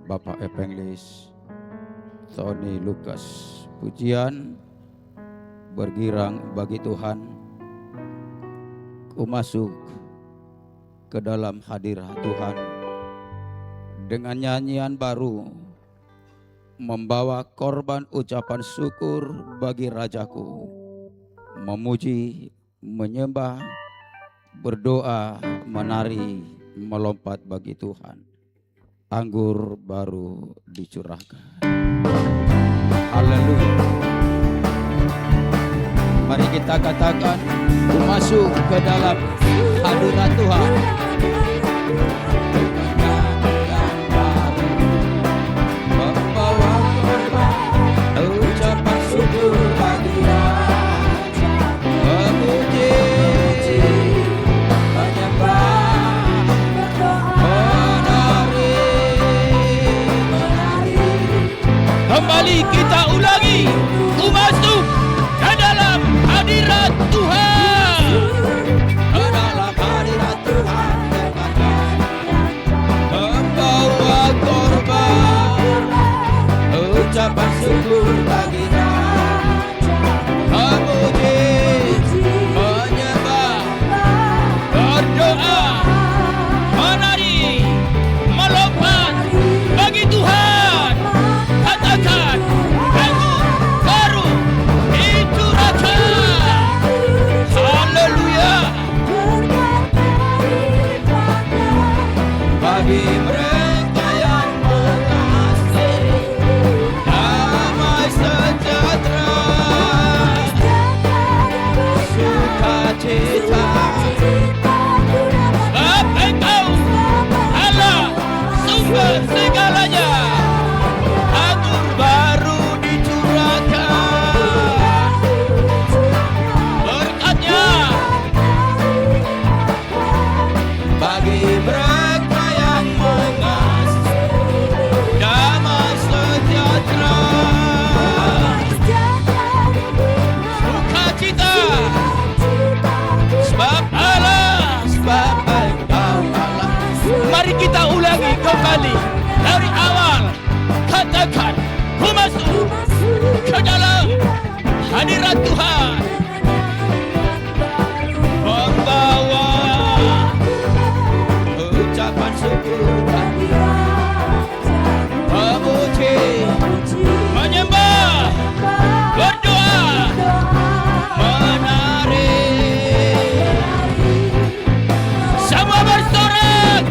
Bapak Epenglis Tony Lukas. Pujian bergirang bagi Tuhan. Ku masuk ke dalam hadirat Tuhan dengan nyanyian baru, membawa korban ucapan syukur bagi Rajaku, memuji, menyembah, berdoa, menari, melompat bagi Tuhan. Anggur baru dicurahkan. Haleluya. Mari kita katakan, ku masuk ke dalam hadirat Tuhan. Membawa korban ucapan syukur bagi Raja, memuji, menyembah, menari. Kembali kita ulangi, ku masuk ke dalam hadirat Tuhan. Ke dalam hadirat Tuhan membawa korban ucapan syukur bagi Raja, memuji, menyembah, berdoa, menari, melompat bagi Tuhan. Katakan, anggur baru dicurahkan. Haleluya. Bagi mereka yang mengasihi, damai sejahtera, sukacita. Sebab Engkau Allah sumber segalanya. Anggur baru dicurahkan, berkatnya bagi mereka yang mengasihi, damai sejahtera, sukacita. Sebab Engkau Allah. Mari kita ulangi kembali dari awal. Katakan, ku masuk ke dalam hadirat Tuhan, membawa ucapan syukur bagi Raja, memuji, menyembah, berdoa, menari. Semua bersorak,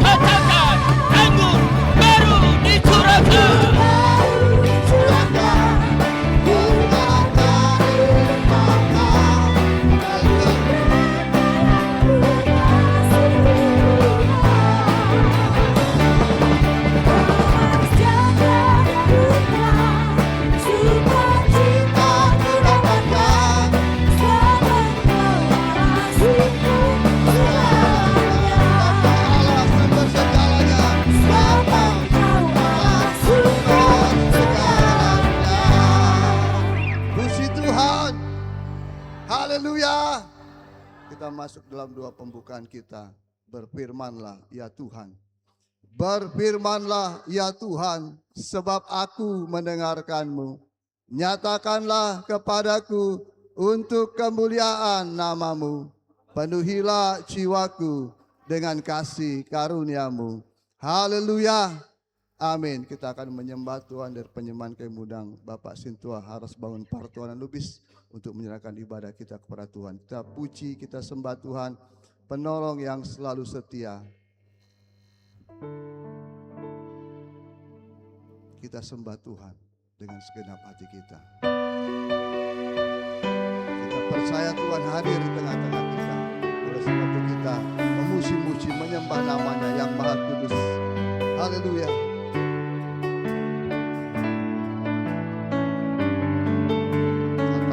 katakan, anggur baru dicurahkan. Haleluya. Kita masuk dalam doa pembukaan kita. Berfirmanlah ya Tuhan. Berfirmanlah ya Tuhan, sebab aku mendengarkan-Mu. Nyatakanlah kepadaku untuk kemuliaan nama-Mu. Penuhilah jiwaku dengan kasih karunia-Mu. Haleluya. Amin. Kita akan menyembah Tuhan dari penyembahan kami undang Bapak Sintua Harus Bangun Partuanan Lubis untuk menyerahkan ibadah kita kepada Tuhan. Kita puji, kita sembah Tuhan, penolong yang selalu setia. Kita sembah Tuhan dengan segenap hati kita. Kita percaya Tuhan hadir di tengah-tengah kita. Oleh sebab itu kita memuji-muji, menyembah namanya yang maha kudus. Haleluya.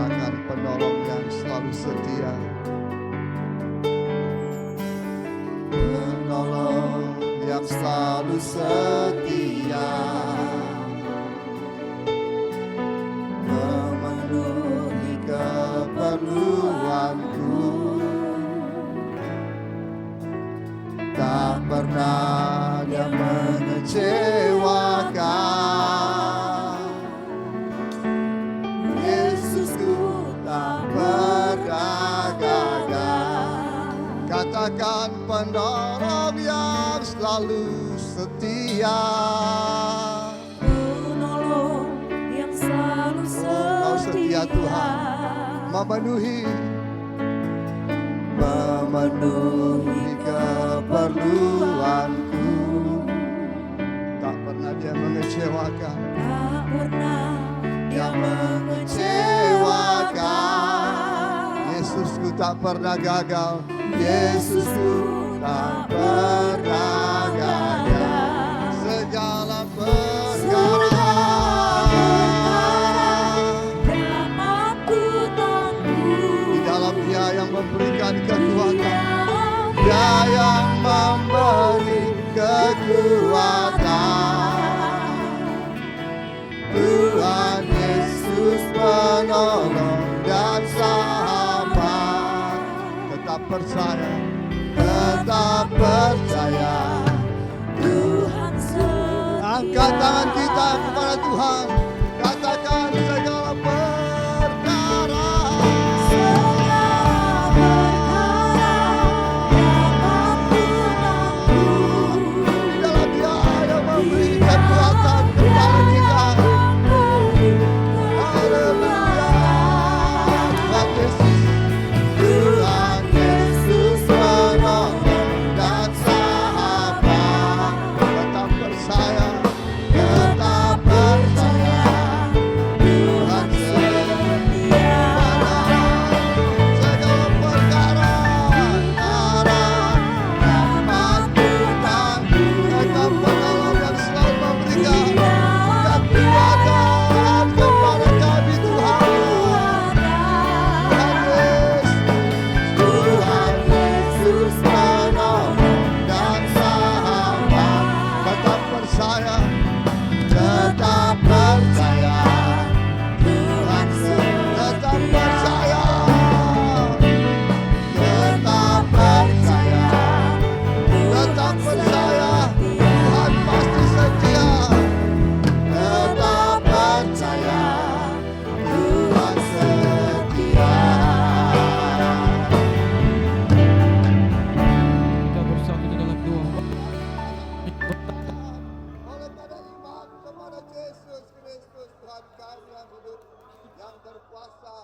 Katakan penolong yang selalu setia. Penolong yang selalu setia, memenuhi keperluanku. Tak pernah dia mengecewakan. setia. Penolong yang selalu Kau setia Tuhan, memenuhi keperluanku. Tak pernah dia mengecewakan, tak pernah dia mengecewakan. Yesusku tak pernah gagal, Yesusku tak pernah gagal. Segala perkara dapat ku tanggung. di dalam Dia yang memberikan kekuatan, Dia yang memberi kekuatan. Tuhan Yesus penolong dan sahabat. Tetap percaya, tetap percaya. Tuhan setia. Angkat tangan kita kepada Tuhan, katakan segala perkara. Segala perkara dapat ku tanggung. Di dalam Dia yang memberi kekuatan kepada kita. Haleluya. Tuhan Yesus, Tuhan Yesus penolong dan sahabat. Tetap percaya, tetap percaya. Tuhan setia. Segala perkara dapat ku tanggung. Tetap penolong yang selalu memberikan kekuatan kepada kami Tuhan. Tuhan Yesus penolong dan sahabat. Tetap percaya, tetap percaya. Tuhan tetap percaya, tetap percaya, tetap percaya. Tuhan pasti setia. Tetap percaya, Tuhan setia. Kita bersatu di dalam doa. Oleh karena iman kepada Yesus Kristus Tuhan kami yang hidup, yang berkuasa.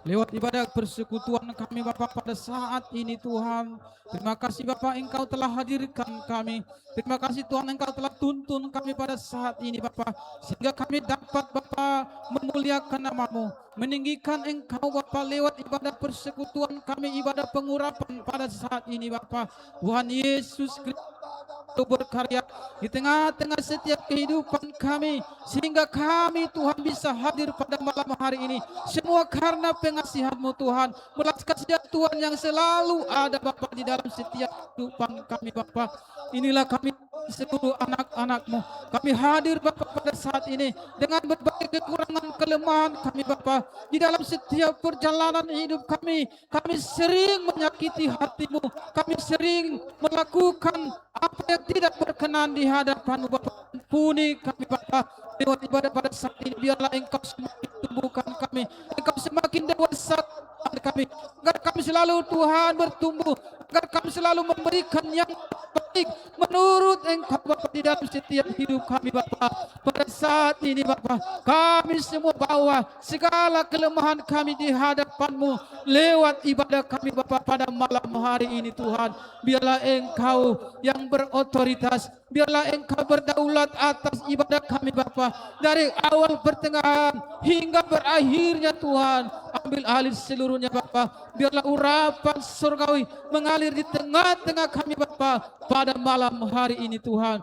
Lewat ibadah persekutuan kami Bapa pada saat ini Tuhan. Terima kasih Bapa Engkau telah hadirkan kami. Terima kasih Tuhan Engkau telah tuntun kami pada saat ini Bapa. Sehingga kami dapat Bapa memuliakan nama-Mu. Meninggikan Engkau Bapa lewat ibadah persekutuan kami, ibadah pengurapan pada saat ini Bapa. Tuhan Yesus Kristus berkarya di tengah-tengah setiap kehidupan kami, sehingga kami Tuhan bisa hadir pada malam hari ini. Semua karena pengasihan-Mu Tuhan, belas kasihan Tuhan yang selalu ada Bapa di dalam setiap kehidupan kami Bapa. Inilah kami seluruh anak-anak-Mu. Kami hadir Bapa pada saat ini dengan berbagai kekurangan kelemahan kami Bapa. Di dalam setiap perjalanan hidup kami sering menyakiti hati-Mu. Kami sering melakukan apa yang tidak berkenan di hadapan-Mu Bapa. Ampuni kami Bapa. Lewat ibadah pada saat ini biarlah Engkau semakin tumbuhkan kami. Engkau semakin dewasa kami. Agar kami selalu Tuhan bertumbuh. Agar kami selalu memberikan yang baik menurut Engkau Bapa di dalam setiap hidup kami Bapa. Pada saat ini Bapa, kami semua bawa segala kelemahan kami di hadapan-Mu lewat ibadah kami Bapa pada malam hari ini Tuhan. Biarlah Engkau yang berotoritas, biarlah Engkau berdaulat atas ibadah kami Bapa. Dari awal pertengahan hingga berakhirnya Tuhan, ambil alih seluruhnya Bapa. Biarlah urapan surgawi mengalir di tengah-tengah kami Bapa pada malam hari ini Tuhan.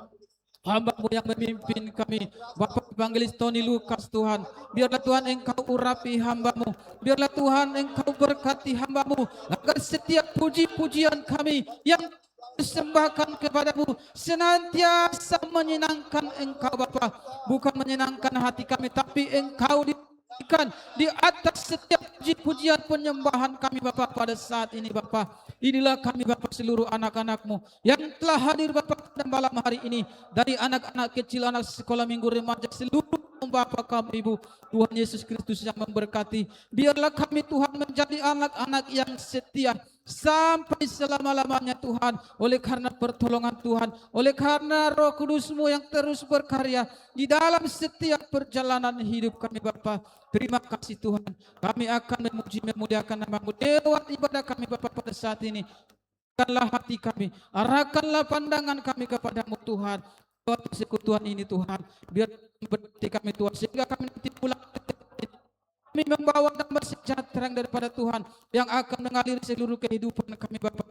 Hamba-Mu yang memimpin kami, Bapak Evangelis Tony Lukas Tuhan. Biarlah Tuhan Engkau urapi hamba-Mu. Biarlah Tuhan Engkau berkati hamba-Mu. Agar setiap puji-pujian kami yang persembahkan kepadamu senantiasa menyenangkan Engkau Bapa. Bukan menyenangkan hati kami, tapi Engkau diberikan di atas setiap puji-pujian penyembahan kami Bapa pada saat ini Bapa. Inilah kami Bapa seluruh anak-anak-Mu yang telah hadir Bapa pada malam hari ini. Dari anak-anak kecil, anak sekolah minggu, remaja, seluruh Bapa kami Ibu. Tuhan Yesus Kristus yang memberkati. Biarlah kami Tuhan menjadi anak-anak yang setia. sampai selama-lamanya Tuhan. Oleh karena pertolongan Tuhan, oleh karena Roh Kudus-Mu yang terus berkarya di dalam setiap perjalanan hidup kami Bapa. Terima kasih Tuhan. Kami akan memuji memuliakan nama-Mu lewat ibadah kami Bapa pada saat ini. Arahkanlah hati kami, arahkanlah pandangan kami kepadamu Tuhan. Lewat persekutuan ini Tuhan, biar berarti kami Tuhan, sehingga kami nanti pulang kami membawa damai sejahtera daripada Tuhan yang akan mengalir seluruh kehidupan kami Bapa.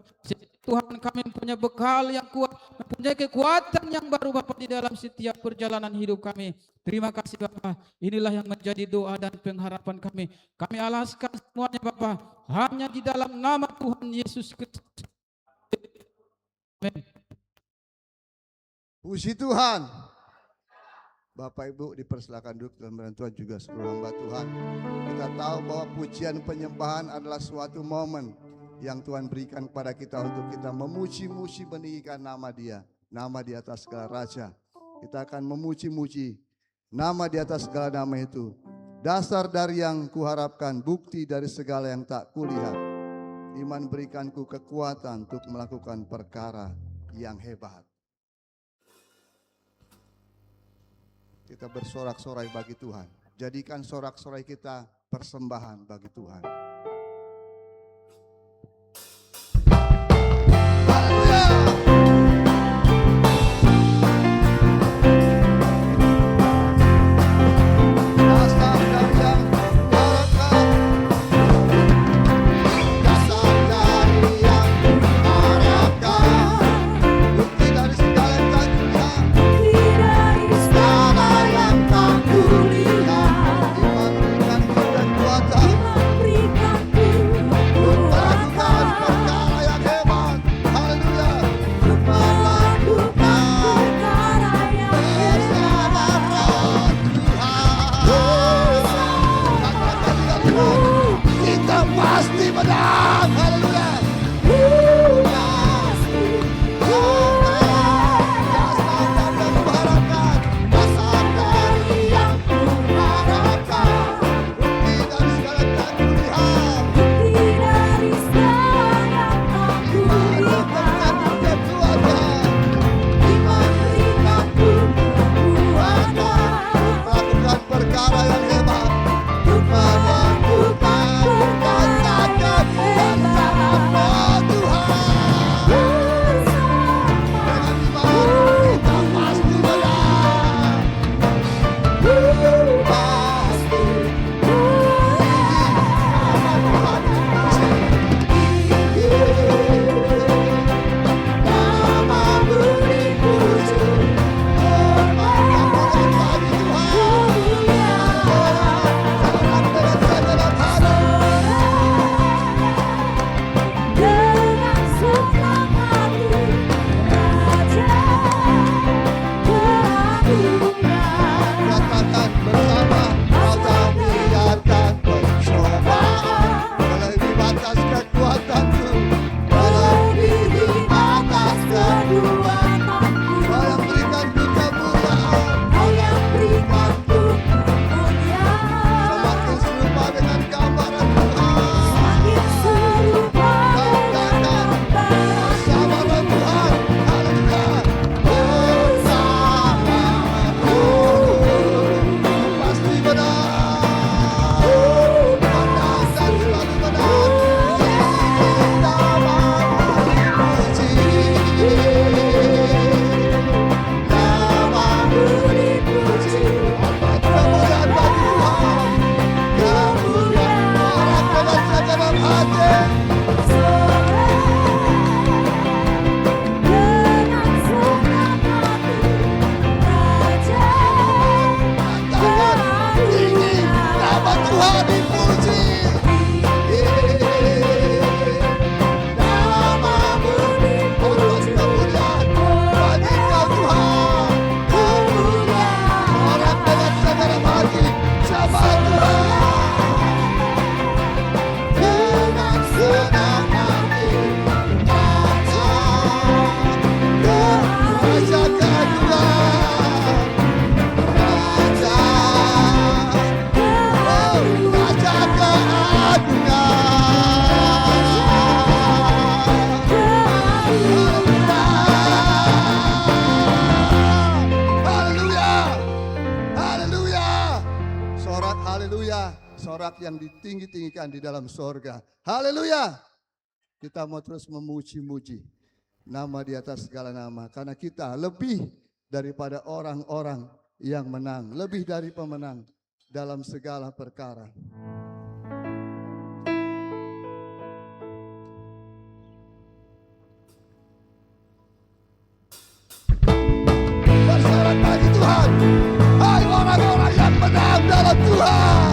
Tuhan, kami mempunyai bekal yang kuat, mempunyai kekuatan yang baru Bapa di dalam setiap perjalanan hidup kami. Terima kasih Bapa. Inilah yang menjadi doa dan pengharapan kami. Kami alaskan semuanya Bapa hanya di dalam nama Tuhan Yesus Kristus. Amin. Puji Tuhan. Bapak Ibu dipersilakan duduk dalam bantuan juga seluruh hamba Tuhan. Kita tahu bahwa pujian penyembahan adalah suatu momen yang Tuhan berikan kepada kita untuk kita memuji-muji meninggikan nama Dia. Nama di atas segala raja. Kita akan memuji-muji nama di atas segala nama itu. Dasar dari yang kuharapkan, bukti dari segala yang tak kulihat. Iman berikanku kekuatan untuk melakukan perkara yang hebat. Kita bersorak-sorai bagi Tuhan. Jadikan sorak-sorai kita persembahan bagi Tuhan. Haleluya. Dasar dari yang kuharapkan, dasar dari yang kuharapkan, bukti dari segala yang tak kulihat. Segala yang tak kulihat, Iman berikanku kekuatan berikanku untuk melakukan kekuatan perkara yang hebat. Haleluya. untuk melakukan perkara yang Bersama hebat. Roh Tuhan. Katakan dengan iman, kita pasti menang. Haleluya. Dasar dari yang kuharapkan, bukti dari segala yang tak kulihat. Bukti dari segala yang tak Iman kulihat, berikanku kekuatan iman berikanku kekuatan melakukan perkara yang hebat. untuk melakukan perkara yang hebat. Oh Tuhan, dengan iman kita pasti menang. Pasti Namamu dipuji, dengan senang hati, Raja keagungan. Katakan bersama, kau tak biarkan pencobaan melebihi batas kekuatanku, melebihi batas Kekuatanku, Kau yang berikanku kemuliaan, Kau yang berikanku kemuliaan, semakin serupa dengan gambaran Tuhan. semakin serupa dengan gambaran Bersama Roh Tuhan, haleluya. Bersamaku pasti menang. Menang dan selalu menang. Namamu dipuji. Namamu dipuji. Kemuliaan bagi Tuhan. Kemuliaan harapkan saja dalam hati. dengan senang hati, Raja Katakan tinggi nama Tuhan dipuji. Namamu dipuji. Kemuliaan bagi Kau Tuhan. Kemuliaan sorak yang ditinggi-tinggikan di dalam sorga. Haleluya. Kita mau terus memuji-muji nama di atas segala nama. Karena kita lebih daripada orang-orang yang menang. Lebih dari pemenang dalam segala perkara. Bersorak bagi Tuhan. Hai orang-orang yang menang dalam Tuhan.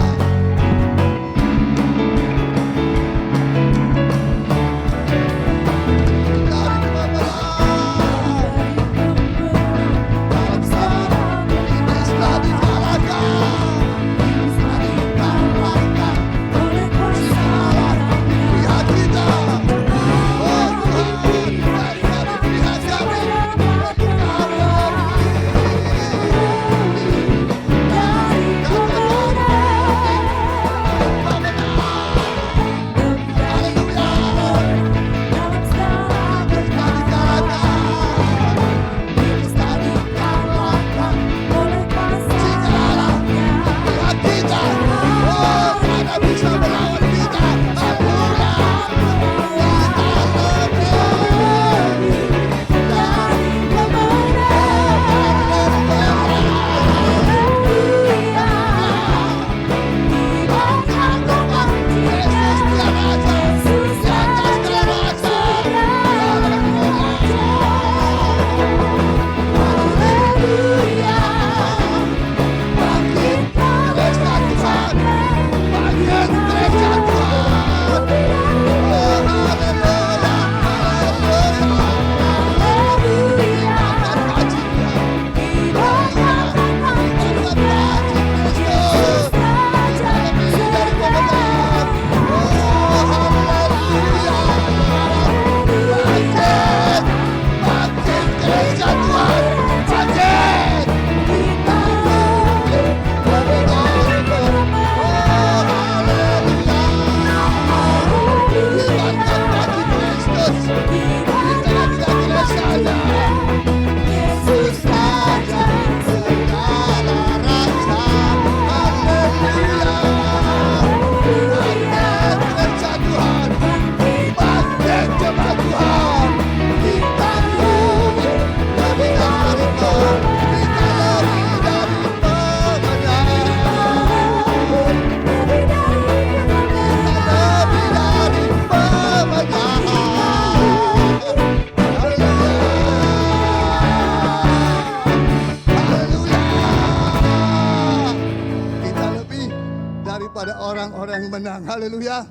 Orang-orang menang, haleluya.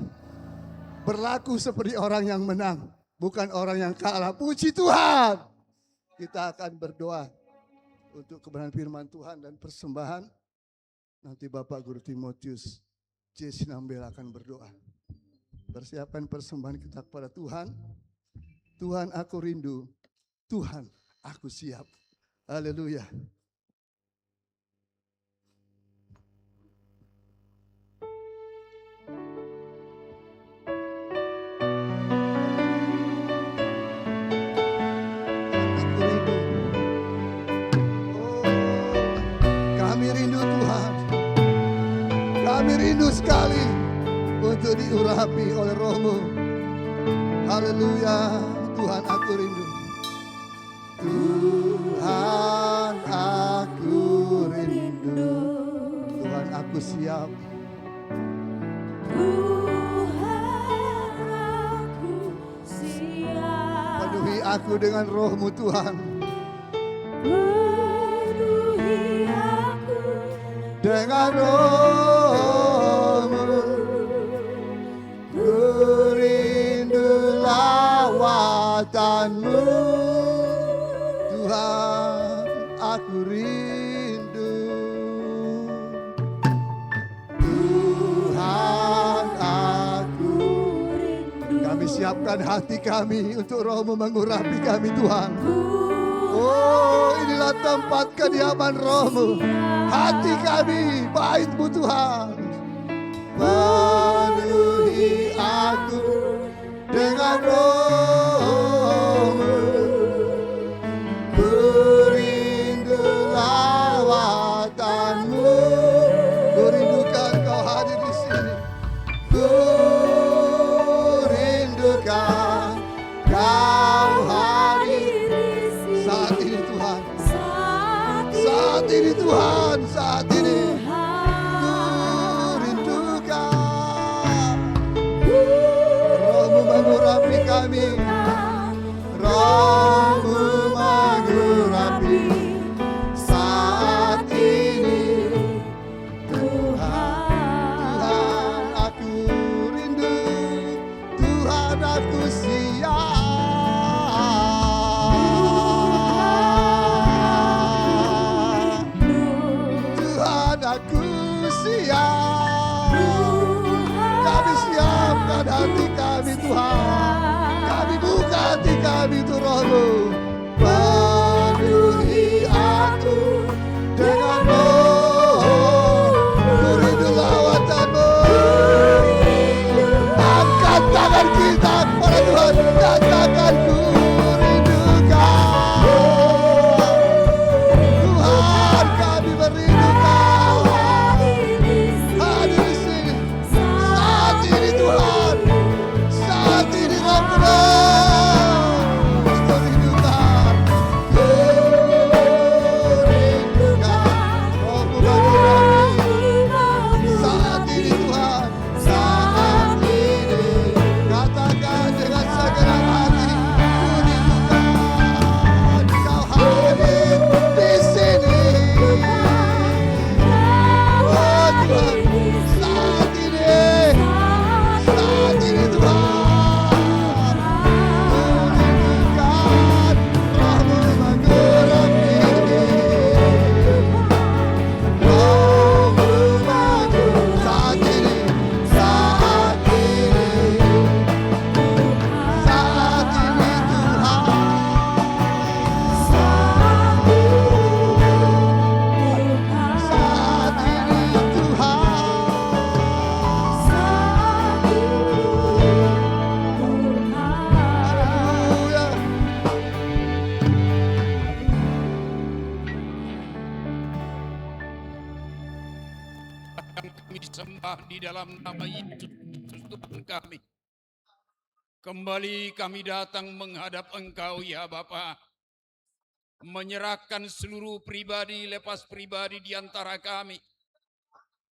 Berlaku seperti orang yang menang, bukan orang yang kalah. Puji Tuhan. Kita akan berdoa untuk kebenaran firman Tuhan dan persembahan. Nanti Bapak Guru Timotius J. Sinambel akan berdoa. Persiapkan persembahan kita kepada Tuhan. Tuhan aku rindu, Tuhan aku siap. Haleluya. Kami rindu sekali untuk diurapi oleh Roh-Mu. Haleluya, Tuhan aku rindu. Tuhan aku rindu. Tuhan aku siap. Tuhan aku siap. Penuhi aku dengan Roh-Mu Tuhan. Penuhi aku Dengan Roh-Mu. Ku rindu lawatan-Mu. Tuhan aku rindu. Tuhan aku rindu. Kami siapkan hati kami untuk Roh-Mu mengurapi kami Tuhan. Oh, inilah tempat kediaman Roh-Mu. Hati kami, bait-Mu Tuhan. Penuhi aku dengan Roh-Mu. Ku rindu lawatan-Mu. Ku rindukan Kau hadir di sini. ini Tuhan saat ini. Ku rindukan Roh-Mu mengurapi kami. Roh-Mu mengurapi saat ini. Tuhan aku rindu, Tuhan aku siap. Tuhan aku siap. Kami siapkan hati kami Tuhan. Kami buka hati kami untuk Roh-Mu. Penuhi aku dengan Roh. Ku rindu lawatan-Mu. Angkat tangan kita kepada Tuhan. Katakan ku rindukan. Tuhan kami merindukan. Hadir di sini. Saat ini Tuhan. Saat ini Rabbana. Ku rindukan. Ku rindukan. Roh-Mu mengurapi. Saat ini Tuhan. Saat ini. Katakan dengan segenap hati. Ku rindukan. Kau hadir di sini. Oh Tuhan. Saat ini. Saat ini Tuhan. Ku rindukan. Roh-Mu mengurapi. Roh-Mu mengurapi. Saat ini. Saat ini. Saat ini Tuhan. Saat ini Tuhan. Haleluya. Yang kami sembah di dalam nama Yesus Kristus Tuhan kami. Kembali kami datang menghadap Engkau ya Bapa, menyerahkan seluruh pribadi lepas pribadi di antara kami.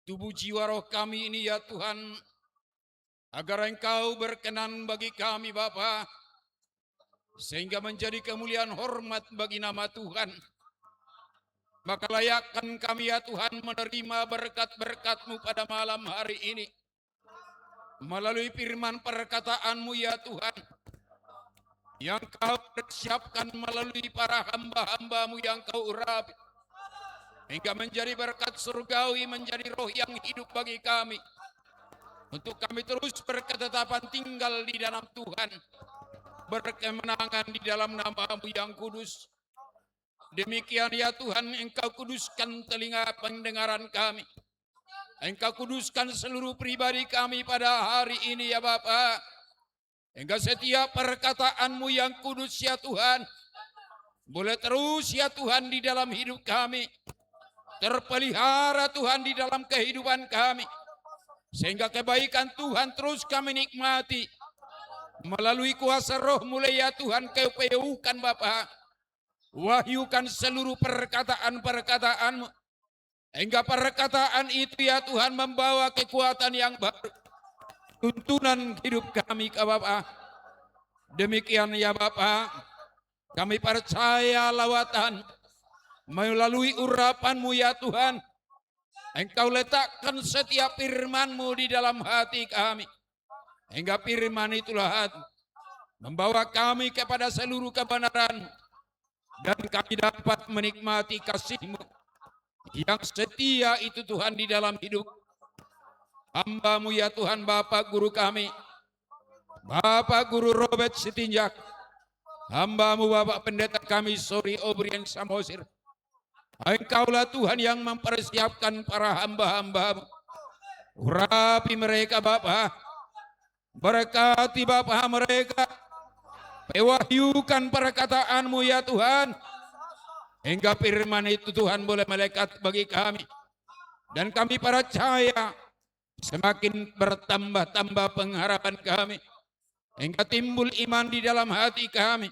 Tubuh jiwa roh kami ini ya Tuhan, agar Engkau berkenan bagi kami Bapa, sehingga menjadi kemuliaan hormat bagi nama Tuhan. Maka layakkan kami ya Tuhan menerima berkat-berkat-Mu pada malam hari ini. Melalui firman perkataan-Mu ya Tuhan, yang Kau persiapkan melalui para hamba-hamba-Mu yang Kau urapi, hingga menjadi berkat surgawi, menjadi roh yang hidup bagi kami, untuk kami terus berketetapan tinggal di dalam Tuhan, berkemenangan di dalam nama-Mu yang kudus. Demikian ya Tuhan, Engkau kuduskan telinga pendengaran kami. Engkau kuduskan seluruh pribadi kami pada hari ini ya Bapa. Hingga setiap perkataan-Mu yang kudus ya Tuhan, boleh terus ya Tuhan di dalam hidup kami. Terpelihara Tuhan di dalam kehidupan kami. Sehingga kebaikan Tuhan terus kami nikmati. Melalui kuasa roh-Mu ya Tuhan, Kau peuhkan Bapa. Wahyukan seluruh perkataan-perkataan-Mu. Hingga perkataan itu ya Tuhan membawa kekuatan yang baru. Tuntunan hidup kami ke Bapa. Demikian ya Bapa, kami percaya lawatan melalui urapan-Mu ya Tuhan. Engkau letakkan setiap firman-Mu di dalam hati kami. Hingga firman itulah membawa kami kepada seluruh kebenaran. Dan kami dapat menikmati kasih-Mu yang setia itu Tuhan di dalam hidup hamba-Mu ya Tuhan, Bapak Guru kami, Bapak Guru Robert Sitinjak, hamba-Mu Bapak Pendeta kami Sori Obrien Samosir. Engkaulah Tuhan yang mempersiapkan para hamba-hamba-Mu. Urapi mereka Bapak, berkati Bapak mereka, pewahyukan perkataan-Mu ya Tuhan, hingga firman itu Tuhan boleh melekat bagi kami. Dan kami percaya semakin bertambah-tambah pengharapan kami, hingga timbul iman di dalam hati kami.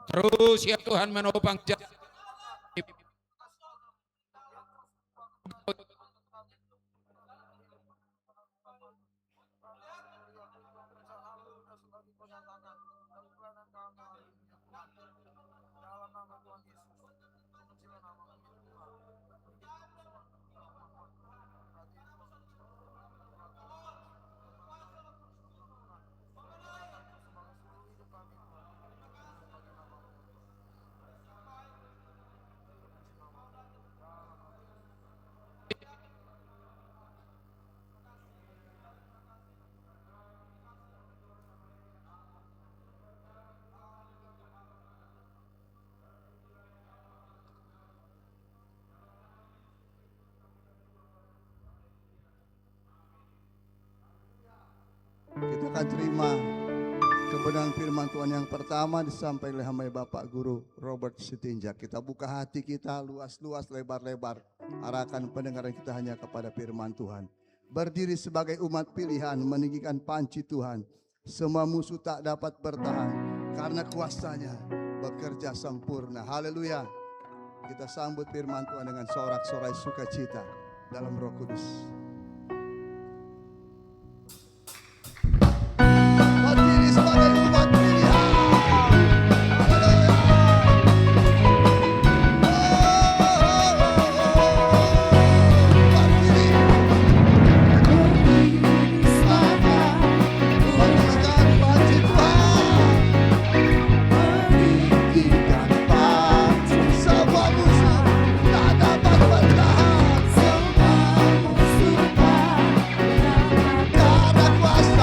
Terus ya Tuhan menopang Kita akan terima kebenaran firman Tuhan yang pertama disampaikan oleh hamba Bapak Guru Robert Sitinjak. Kita buka hati kita luas-luas, lebar-lebar. Arahkan pendengaran kita hanya kepada firman Tuhan. Berdiri sebagai umat pilihan, meninggikan panci Tuhan. Semua musuh tak dapat bertahan karena kuasanya bekerja sempurna. Haleluya. Kita sambut firman Tuhan dengan sorak-sorai sukacita dalam Roh Kudus. Berdiri sebagai umat pilihan. Haleluya. Berdiri. Meninggikan panci Tuhan. Meninggikan panci. Semua musuh tak dapat bertahan. Karena kuasanya.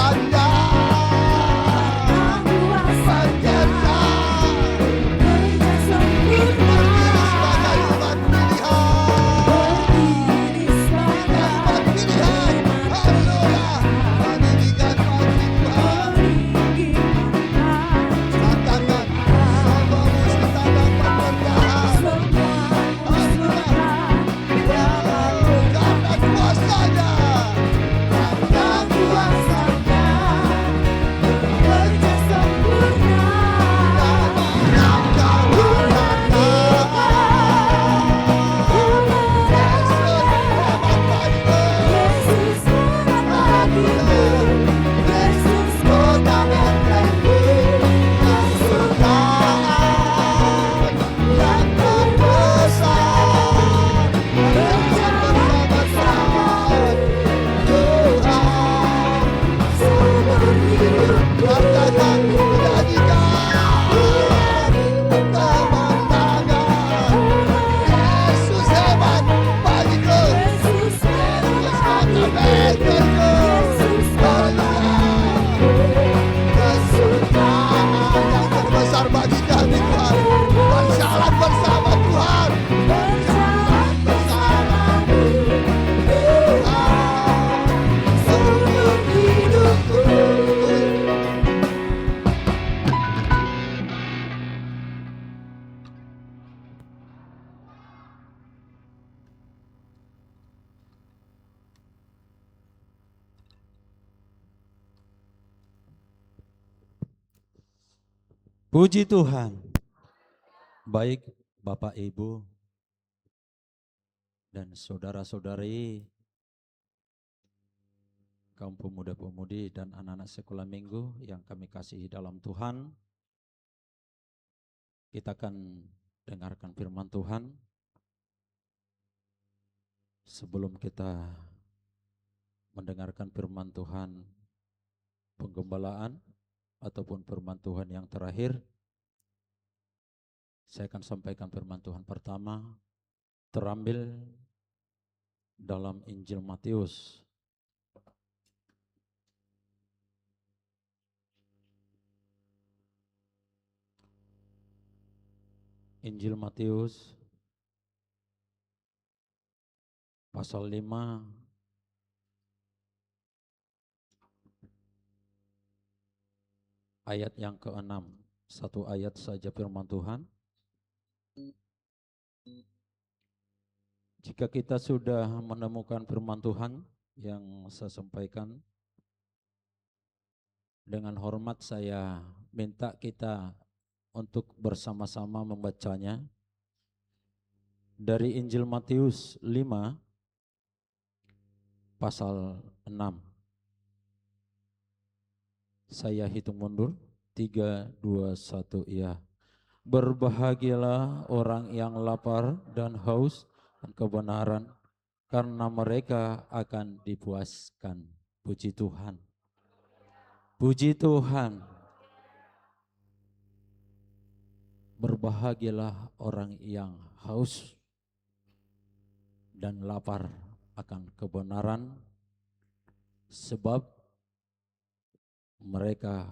Puji Tuhan. Baik Bapak Ibu dan saudara-saudari, kaum pemuda-pemudi dan anak-anak sekolah minggu yang kami kasihi dalam Tuhan, kita akan dengarkan firman Tuhan. Sebelum kita mendengarkan firman Tuhan penggembalaan ataupun firman Tuhan yang terakhir, saya akan sampaikan firman Tuhan pertama terambil dalam Injil Matius. Injil Matius pasal 5 ayat yang ke-6. Satu ayat saja firman Tuhan. Jika kita sudah menemukan firman Tuhan yang saya sampaikan, dengan hormat saya minta kita untuk bersama-sama membacanya dari Injil Matius 5 pasal 6. Saya hitung mundur, 3, 2, 1, ya. Berbahagialah orang yang lapar dan haus dan kebenaran, karena mereka akan dipuaskan. Puji Tuhan. Puji Tuhan. Berbahagialah orang yang haus dan lapar akan kebenaran, sebab mereka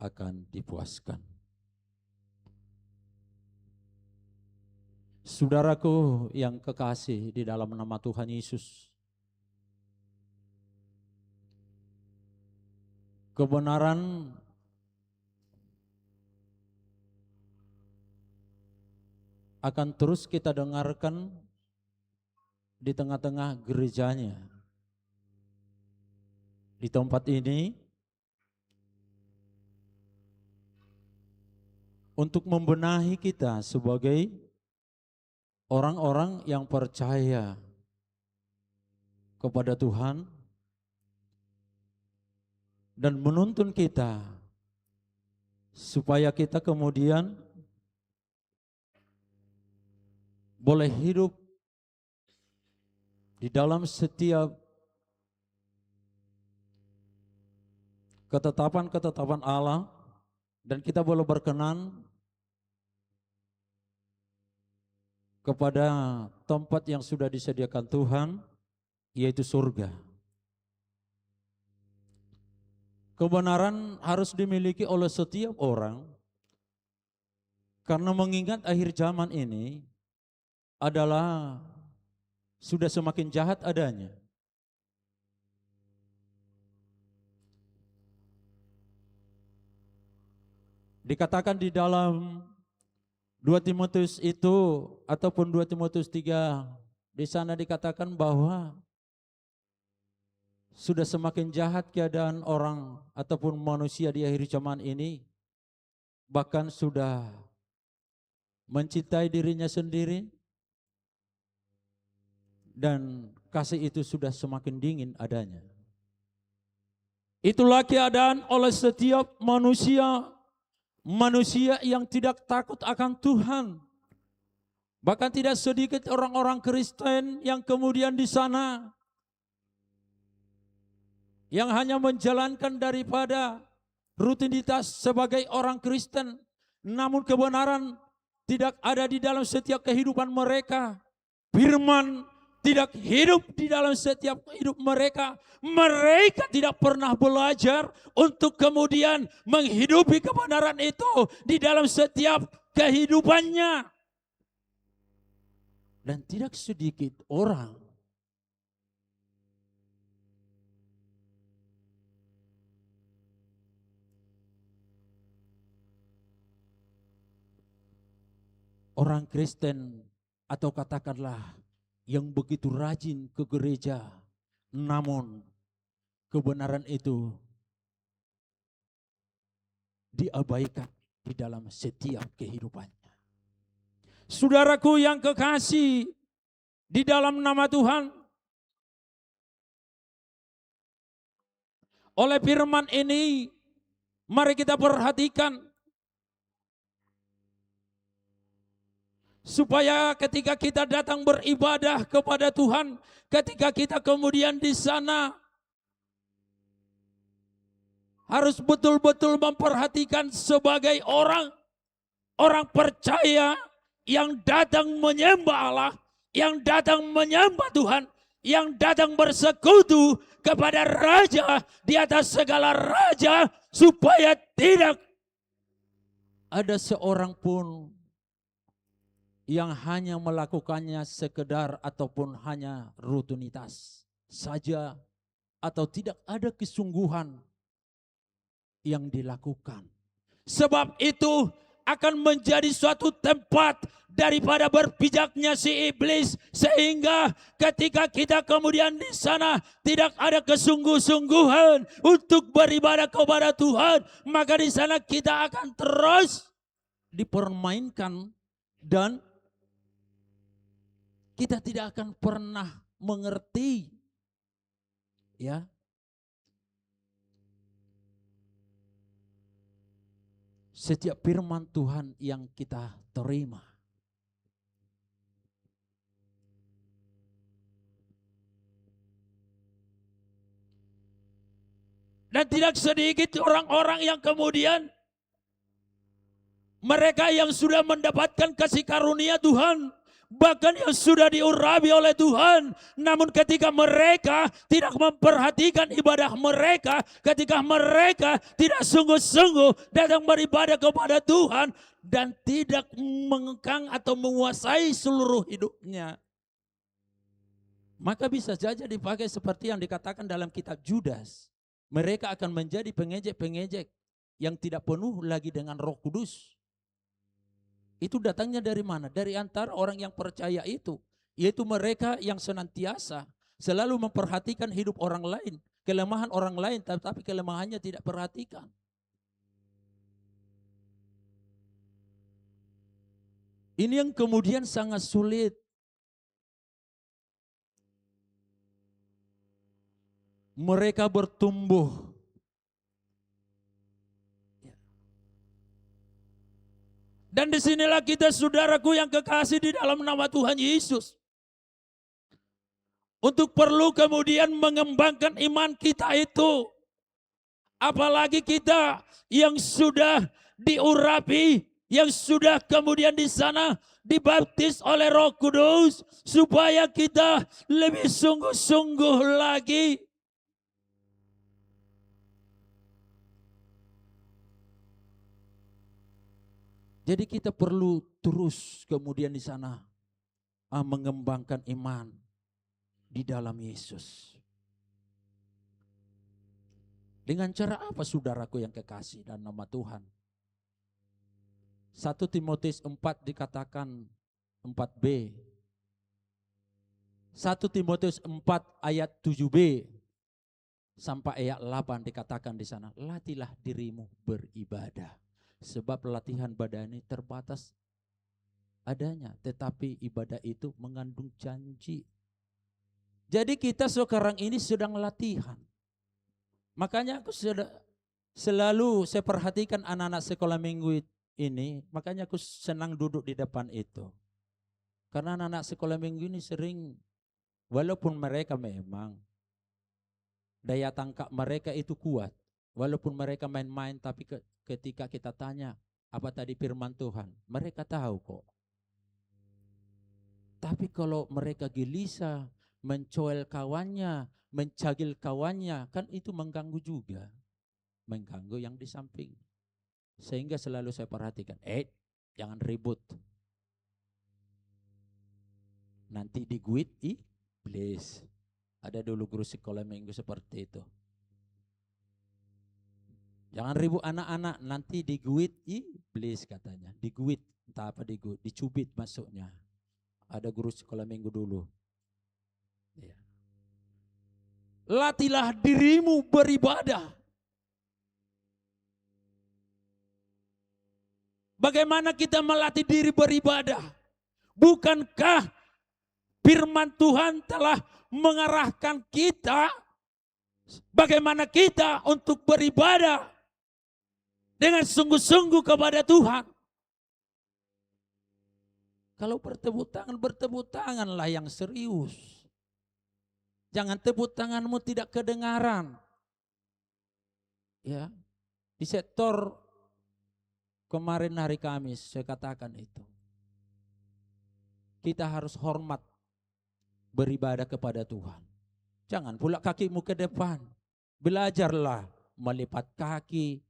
akan dipuaskan. Saudaraku yang kekasih di dalam nama Tuhan Yesus, kebenaran akan terus kita dengarkan di tengah-tengah gerejanya. Di tempat ini untuk membenahi kita sebagai orang-orang yang percaya kepada Tuhan dan menuntun kita supaya kita kemudian boleh hidup di dalam setiap ketetapan-ketetapan Allah dan kita boleh berkenan kepada tempat yang sudah disediakan Tuhan, yaitu surga. Kebenaran harus dimiliki oleh setiap orang karena mengingat akhir zaman ini adalah sudah semakin jahat adanya. Dikatakan di dalam 2 Timotius itu ataupun 2 Timotius 3 di sana dikatakan bahwa sudah semakin jahat keadaan orang ataupun manusia di akhir zaman ini, bahkan sudah mencintai dirinya sendiri dan kasih itu sudah semakin dingin adanya. Itulah keadaan oleh setiap manusia yang tidak takut akan Tuhan. Bahkan tidak sedikit orang-orang Kristen yang kemudian di sana yang hanya menjalankan daripada rutinitas sebagai orang Kristen, namun kebenaran tidak ada di dalam setiap kehidupan mereka. Firman tidak hidup di dalam setiap hidup mereka. Mereka tidak pernah belajar untuk kemudian menghidupi kebenaran itu di dalam setiap kehidupannya. Dan tidak sedikit orang Kristen atau katakanlah yang begitu rajin ke gereja, namun kebenaran itu diabaikan di dalam setiap kehidupannya. Saudaraku yang kekasih di dalam nama Tuhan, oleh firman ini mari kita perhatikan supaya ketika kita datang beribadah kepada Tuhan, ketika kita kemudian di sana harus betul-betul memperhatikan sebagai orang percaya yang datang menyembah Allah, yang datang menyembah Tuhan, yang datang bersekutu kepada Raja di atas segala raja, supaya tidak ada seorang pun yang hanya melakukannya sekedar ataupun hanya rutinitas saja, atau tidak ada kesungguhan yang dilakukan. Sebab itu akan menjadi suatu tempat daripada berpijaknya si iblis, sehingga ketika kita kemudian di sana tidak ada kesungguh-sungguhan untuk beribadah kepada Tuhan, maka di sana kita akan terus dipermainkan dan kita tidak akan pernah mengerti, ya, setiap firman Tuhan yang kita terima. Dan tidak sedikit orang-orang yang kemudian mereka yang sudah mendapatkan kasih karunia Tuhan, bahkan yang sudah diurapi oleh Tuhan, namun ketika mereka tidak memperhatikan ibadah mereka, ketika mereka tidak sungguh-sungguh datang beribadah kepada Tuhan dan tidak mengekang atau menguasai seluruh hidupnya, maka bisa saja dipakai seperti yang dikatakan dalam kitab Judas, Mereka akan menjadi pengejek-pengejek yang tidak penuh lagi dengan Roh Kudus. Itu datangnya dari mana? Dari antara orang yang percaya itu. Yaitu mereka yang senantiasa selalu memperhatikan hidup orang lain. Kelemahan orang lain, tetapi kelemahannya tidak perhatikan. Ini yang kemudian sangat sulit. Mereka bertumbuh. Dan disinilah kita, saudaraku yang kekasih di dalam nama Tuhan Yesus, untuk perlu kemudian mengembangkan iman kita itu. Apalagi kita yang sudah diurapi, yang sudah kemudian di sana dibaptis oleh Roh Kudus, supaya kita lebih sungguh-sungguh lagi. Jadi kita perlu terus kemudian di sana mengembangkan iman di dalam Yesus. Dengan cara apa, saudaraku yang kekasih dan nama Tuhan? 1 Timotius 4 dikatakan 4b. 1 Timotius 4 ayat 7b sampai ayat 8 dikatakan di sana, latihlah dirimu beribadah. Sebab latihan badani terbatas adanya, tetapi ibadah itu mengandung janji. Jadi kita sekarang ini sedang latihan. Makanya aku selalu saya perhatikan anak-anak sekolah minggu ini, makanya aku senang duduk di depan itu. Karena anak-anak sekolah minggu ini sering, walaupun mereka memang daya tangkap mereka itu kuat, walaupun mereka main-main, tapi ketika kita tanya apa tadi firman Tuhan, mereka tahu kok. Tapi kalau mereka gelisah, mencoel kawannya, mencagil kawannya, kan itu mengganggu juga. Mengganggu yang di samping. Sehingga selalu saya perhatikan, jangan ribut. Nanti diguit iblis. Ada dulu guru sekolah minggu seperti itu. Jangan ribut anak-anak, nanti diguit iblis katanya. Diguit, entah apa diguit, dicubit masuknya. Ada guru sekolah minggu dulu. Ya. Latihlah dirimu beribadah. Bagaimana kita melatih diri beribadah? Bukankah firman Tuhan telah mengarahkan kita bagaimana kita untuk beribadah dengan sungguh-sungguh kepada Tuhan? Kalau bertepuk tanganlah yang serius. Jangan tepuk tanganmu tidak kedengaran. Ya, di sektor kemarin hari Kamis saya katakan itu. Kita harus hormat beribadah kepada Tuhan. Jangan pula kakimu ke depan. Belajarlah melipat kaki.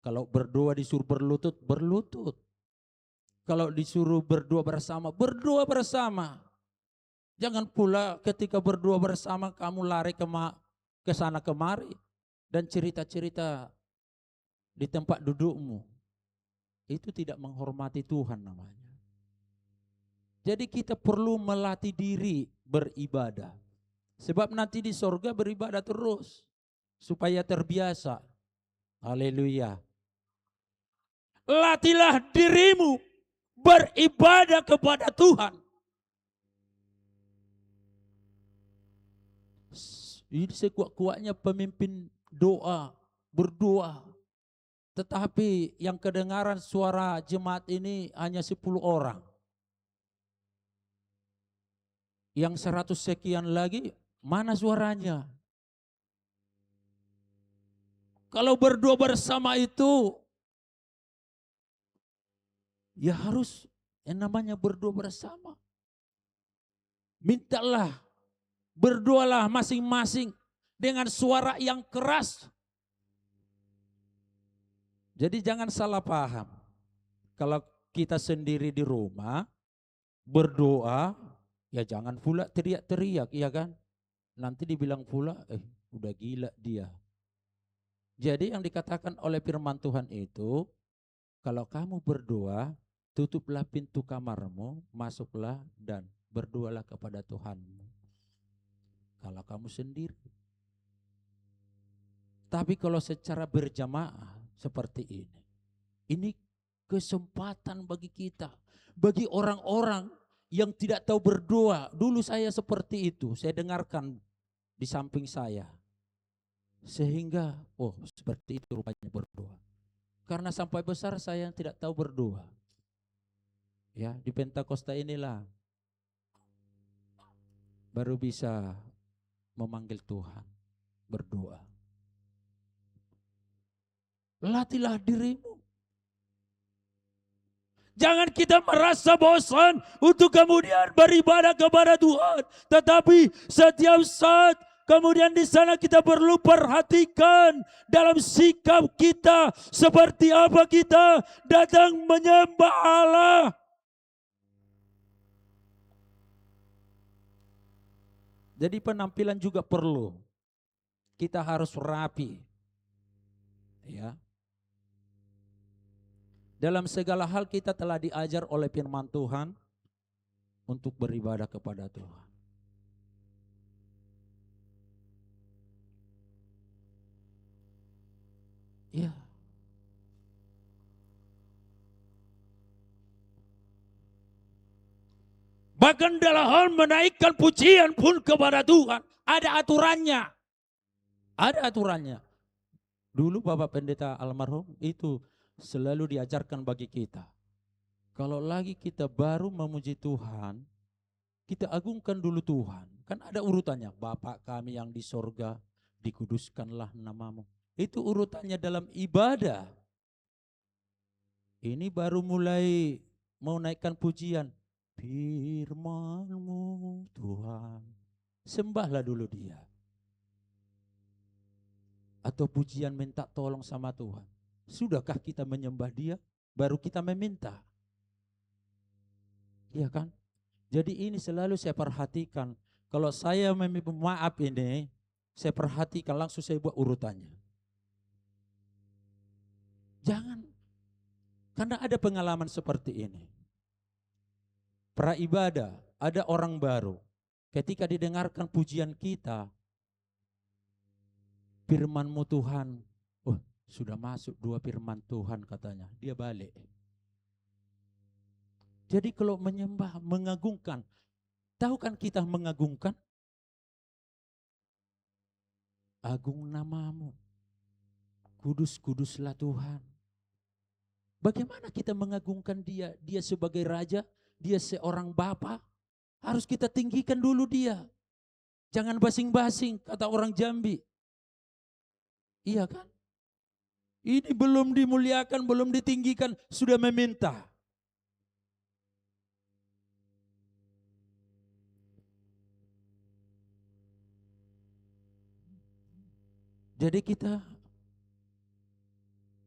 Kalau berdoa disuruh berlutut, berlutut. Kalau disuruh berdoa bersama, berdoa bersama. Jangan pula ketika berdoa bersama kamu lari ke sana kemari dan cerita-cerita di tempat dudukmu. Itu tidak menghormati Tuhan namanya. Jadi kita perlu melatih diri beribadah. Sebab nanti di sorga beribadah terus. Supaya terbiasa. Haleluya. Latihlah dirimu beribadah kepada Tuhan. Ini sekuat-kuatnya pemimpin doa, berdoa. Tetapi yang kedengaran suara jemaat ini hanya 10 orang. Yang 100 sekian lagi, mana suaranya? Kalau berdoa bersama itu, ya harus yang namanya berdoa bersama. Mintalah, berdoalah masing-masing dengan suara yang keras. Jadi jangan salah paham. Kalau kita sendiri di rumah berdoa, ya jangan pula teriak-teriak, ya kan? Nanti dibilang pula, udah gila dia. Jadi yang dikatakan oleh firman Tuhan itu, kalau kamu berdoa, tutuplah pintu kamarmu, masuklah dan berdoalah kepada Tuhanmu. Kalau kamu sendiri. Tapi kalau secara berjamaah seperti ini kesempatan bagi kita, bagi orang-orang yang tidak tahu berdoa. Dulu saya seperti itu, saya dengarkan di samping saya. Sehingga, oh seperti itu rupanya berdoa. Karena sampai besar saya tidak tahu berdoa. Ya, di Pentakosta inilah baru bisa memanggil Tuhan, berdoa. Latihlah dirimu. Jangan kita merasa bosan untuk kemudian beribadah kepada Tuhan. Tetapi setiap saat kemudian di sana kita perlu perhatikan dalam sikap kita. Seperti apa kita datang menyembah Allah. Jadi penampilan juga perlu. Kita harus rapi. Ya. Dalam segala hal kita telah diajar oleh firman Tuhan untuk beribadah kepada Tuhan. Ya. Bahkan dalam hal menaikkan pujian pun kepada Tuhan, ada aturannya. Ada aturannya. Dulu Bapak Pendeta almarhum itu selalu diajarkan bagi kita. Kalau lagi kita baru memuji Tuhan, kita agungkan dulu Tuhan. Kan ada urutannya, Bapa kami yang di sorga, dikuduskanlah namamu. Itu urutannya dalam ibadah. Ini baru mulai mau naikkan pujian. Firman-Mu Tuhan. Sembahlah dulu dia. Atau pujian minta tolong sama Tuhan. Sudahkah kita menyembah dia? Baru kita meminta. Iya kan? Jadi ini selalu saya perhatikan. Kalau saya meminta maaf ini, saya perhatikan langsung saya buat urutannya. Jangan. Karena ada pengalaman seperti ini. Praibadah, ada orang baru. Ketika didengarkan pujian kita, firman-Mu Tuhan, oh sudah masuk 2 firman Tuhan katanya, dia balik. Jadi kalau menyembah, mengagungkan, tahu kan kita mengagungkan? Agung namamu, kudus-kuduslah Tuhan. Bagaimana kita mengagungkan dia? Dia sebagai raja, dia seorang bapa. Harus kita tinggikan dulu dia. Jangan basing-basing, kata orang Jambi. Iya kan? Ini belum dimuliakan, belum ditinggikan, sudah meminta. Jadi kita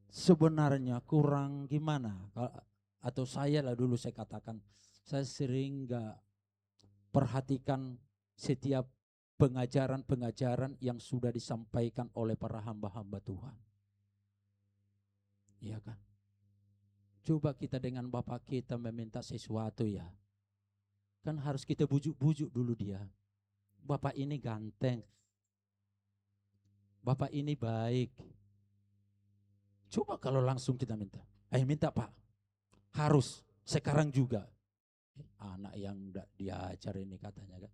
sebenarnya kurang gimana? Atau saya lah dulu saya katakan, saya sering gak perhatikan setiap pengajaran-pengajaran yang sudah disampaikan oleh para hamba-hamba Tuhan. Iya kan? Coba kita dengan Bapak kita meminta sesuatu ya. Kan harus kita bujuk-bujuk dulu dia. Bapak ini ganteng. Bapak ini baik. Coba kalau langsung kita minta. Ayo minta Pak. Harus sekarang juga. Anak yang enggak diajar ini katanya kan.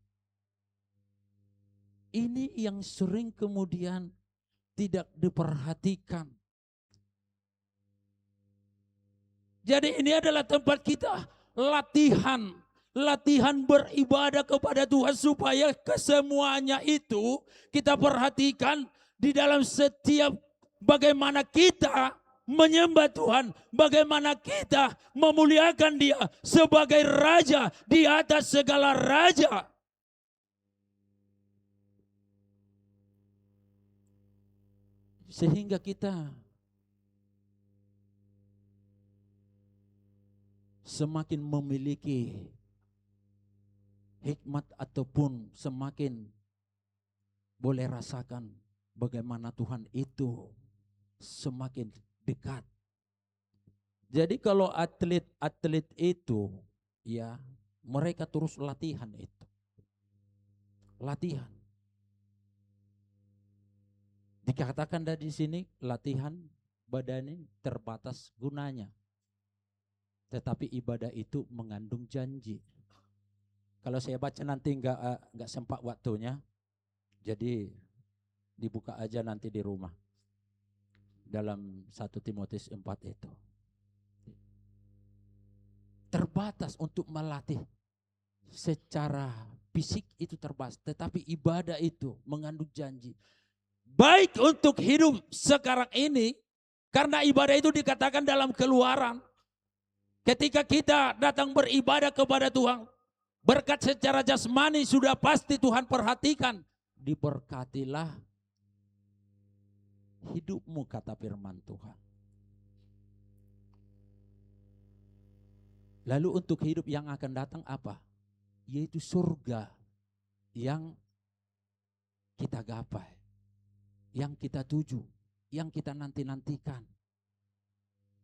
Ini yang sering kemudian tidak diperhatikan. Jadi ini adalah tempat kita latihan. Latihan beribadah kepada Tuhan supaya kesemuanya itu kita perhatikan di dalam setiap bagaimana kita menyembah Tuhan, bagaimana kita memuliakan Dia sebagai Raja di atas segala raja. Sehingga kita semakin memiliki hikmat ataupun semakin boleh rasakan bagaimana Tuhan itu semakin dekat. Jadi kalau atlet-atlet itu, ya mereka terus latihan itu. Latihan. Dikatakan dari sini latihan badan ini terbatas gunanya. Tetapi ibadah itu mengandung janji. Kalau saya baca nanti enggak sempat waktunya. Jadi dibuka aja nanti di rumah. Dalam 1 Timotius 4 itu. Terbatas untuk melatih secara fisik itu terbatas. Tetapi ibadah itu mengandung janji. Baik untuk hidup sekarang ini. Karena ibadah itu dikatakan dalam Keluaran. Ketika kita datang beribadah kepada Tuhan. Berkat secara jasmani sudah pasti Tuhan perhatikan. Diberkatilah hidupmu, kata firman Tuhan. Lalu untuk hidup yang akan datang apa? Yaitu surga yang kita gapai, yang kita tuju, yang kita nanti-nantikan.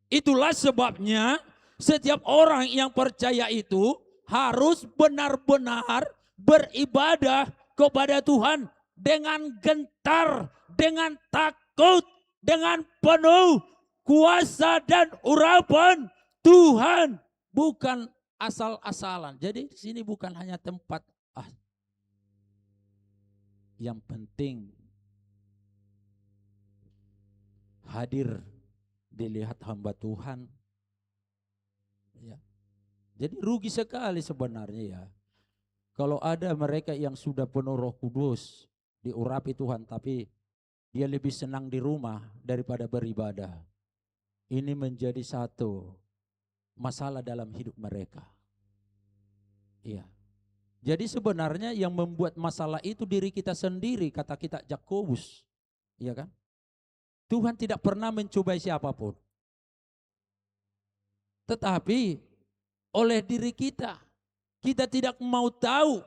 Itulah sebabnya setiap orang yang percaya itu harus benar-benar beribadah kepada Tuhan dengan gentar, dengan takut, dengan penuh kuasa dan urapan Tuhan. Bukan asal-asalan. Jadi di sini bukan hanya tempat. Yang penting hadir dilihat hamba Tuhan. Ya. Jadi rugi sekali sebenarnya ya. Kalau ada mereka yang sudah penuh Roh Kudus, diurapi Tuhan, tapi dia lebih senang di rumah daripada beribadah. Ini menjadi satu masalah dalam hidup mereka. Iya. Jadi sebenarnya yang membuat masalah itu diri kita sendiri, kata kita Yakobus. Iya kan? Tuhan tidak pernah mencobai siapapun. Tetapi oleh diri kita tidak mau tahu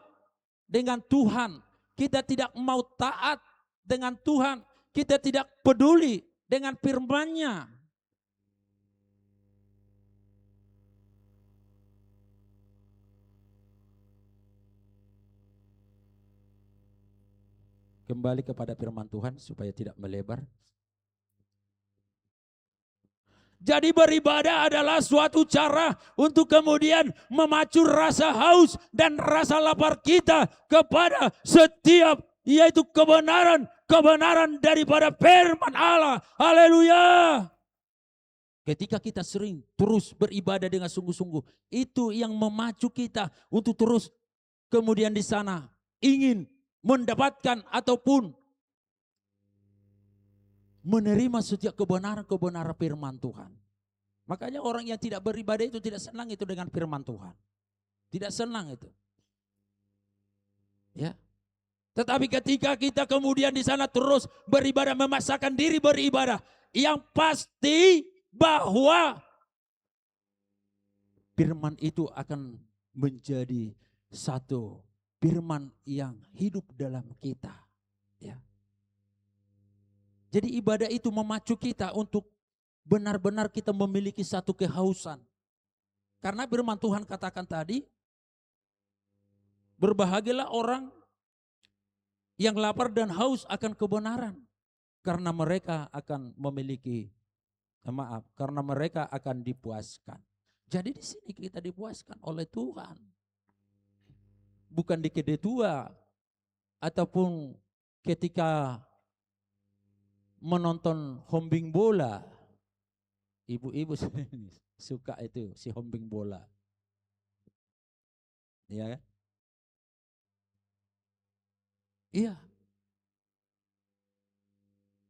dengan Tuhan. Kita tidak mau taat dengan Tuhan. Kita tidak peduli dengan firman-Nya. Kembali kepada firman Tuhan supaya tidak melebar. Jadi beribadah adalah suatu cara untuk kemudian memacu rasa haus dan rasa lapar kita kepada setiap, yaitu kebenaran daripada firman Allah. Haleluya. Ketika kita sering terus beribadah dengan sungguh-sungguh, itu yang memacu kita untuk terus kemudian di sana ingin mendapatkan ataupun menerima setiap kebenaran firman Tuhan. Makanya orang yang tidak beribadah itu tidak senang itu dengan firman Tuhan. Tidak senang itu. Ya. Tetapi ketika kita kemudian di sana terus beribadah, memaksakan diri beribadah, yang pasti bahwa firman itu akan menjadi satu firman yang hidup dalam kita. Ya. Jadi ibadah itu memacu kita untuk benar-benar kita memiliki satu kehausan. Karena firman Tuhan katakan tadi, berbahagialah orang yang lapar dan haus akan kebenaran. Karena mereka akan memiliki, karena mereka akan dipuaskan. Jadi di sini kita dipuaskan oleh Tuhan. Bukan di kedua ataupun ketika menonton hombing bola. Ibu-ibu suka itu si hombing bola. Iya kan? Iya.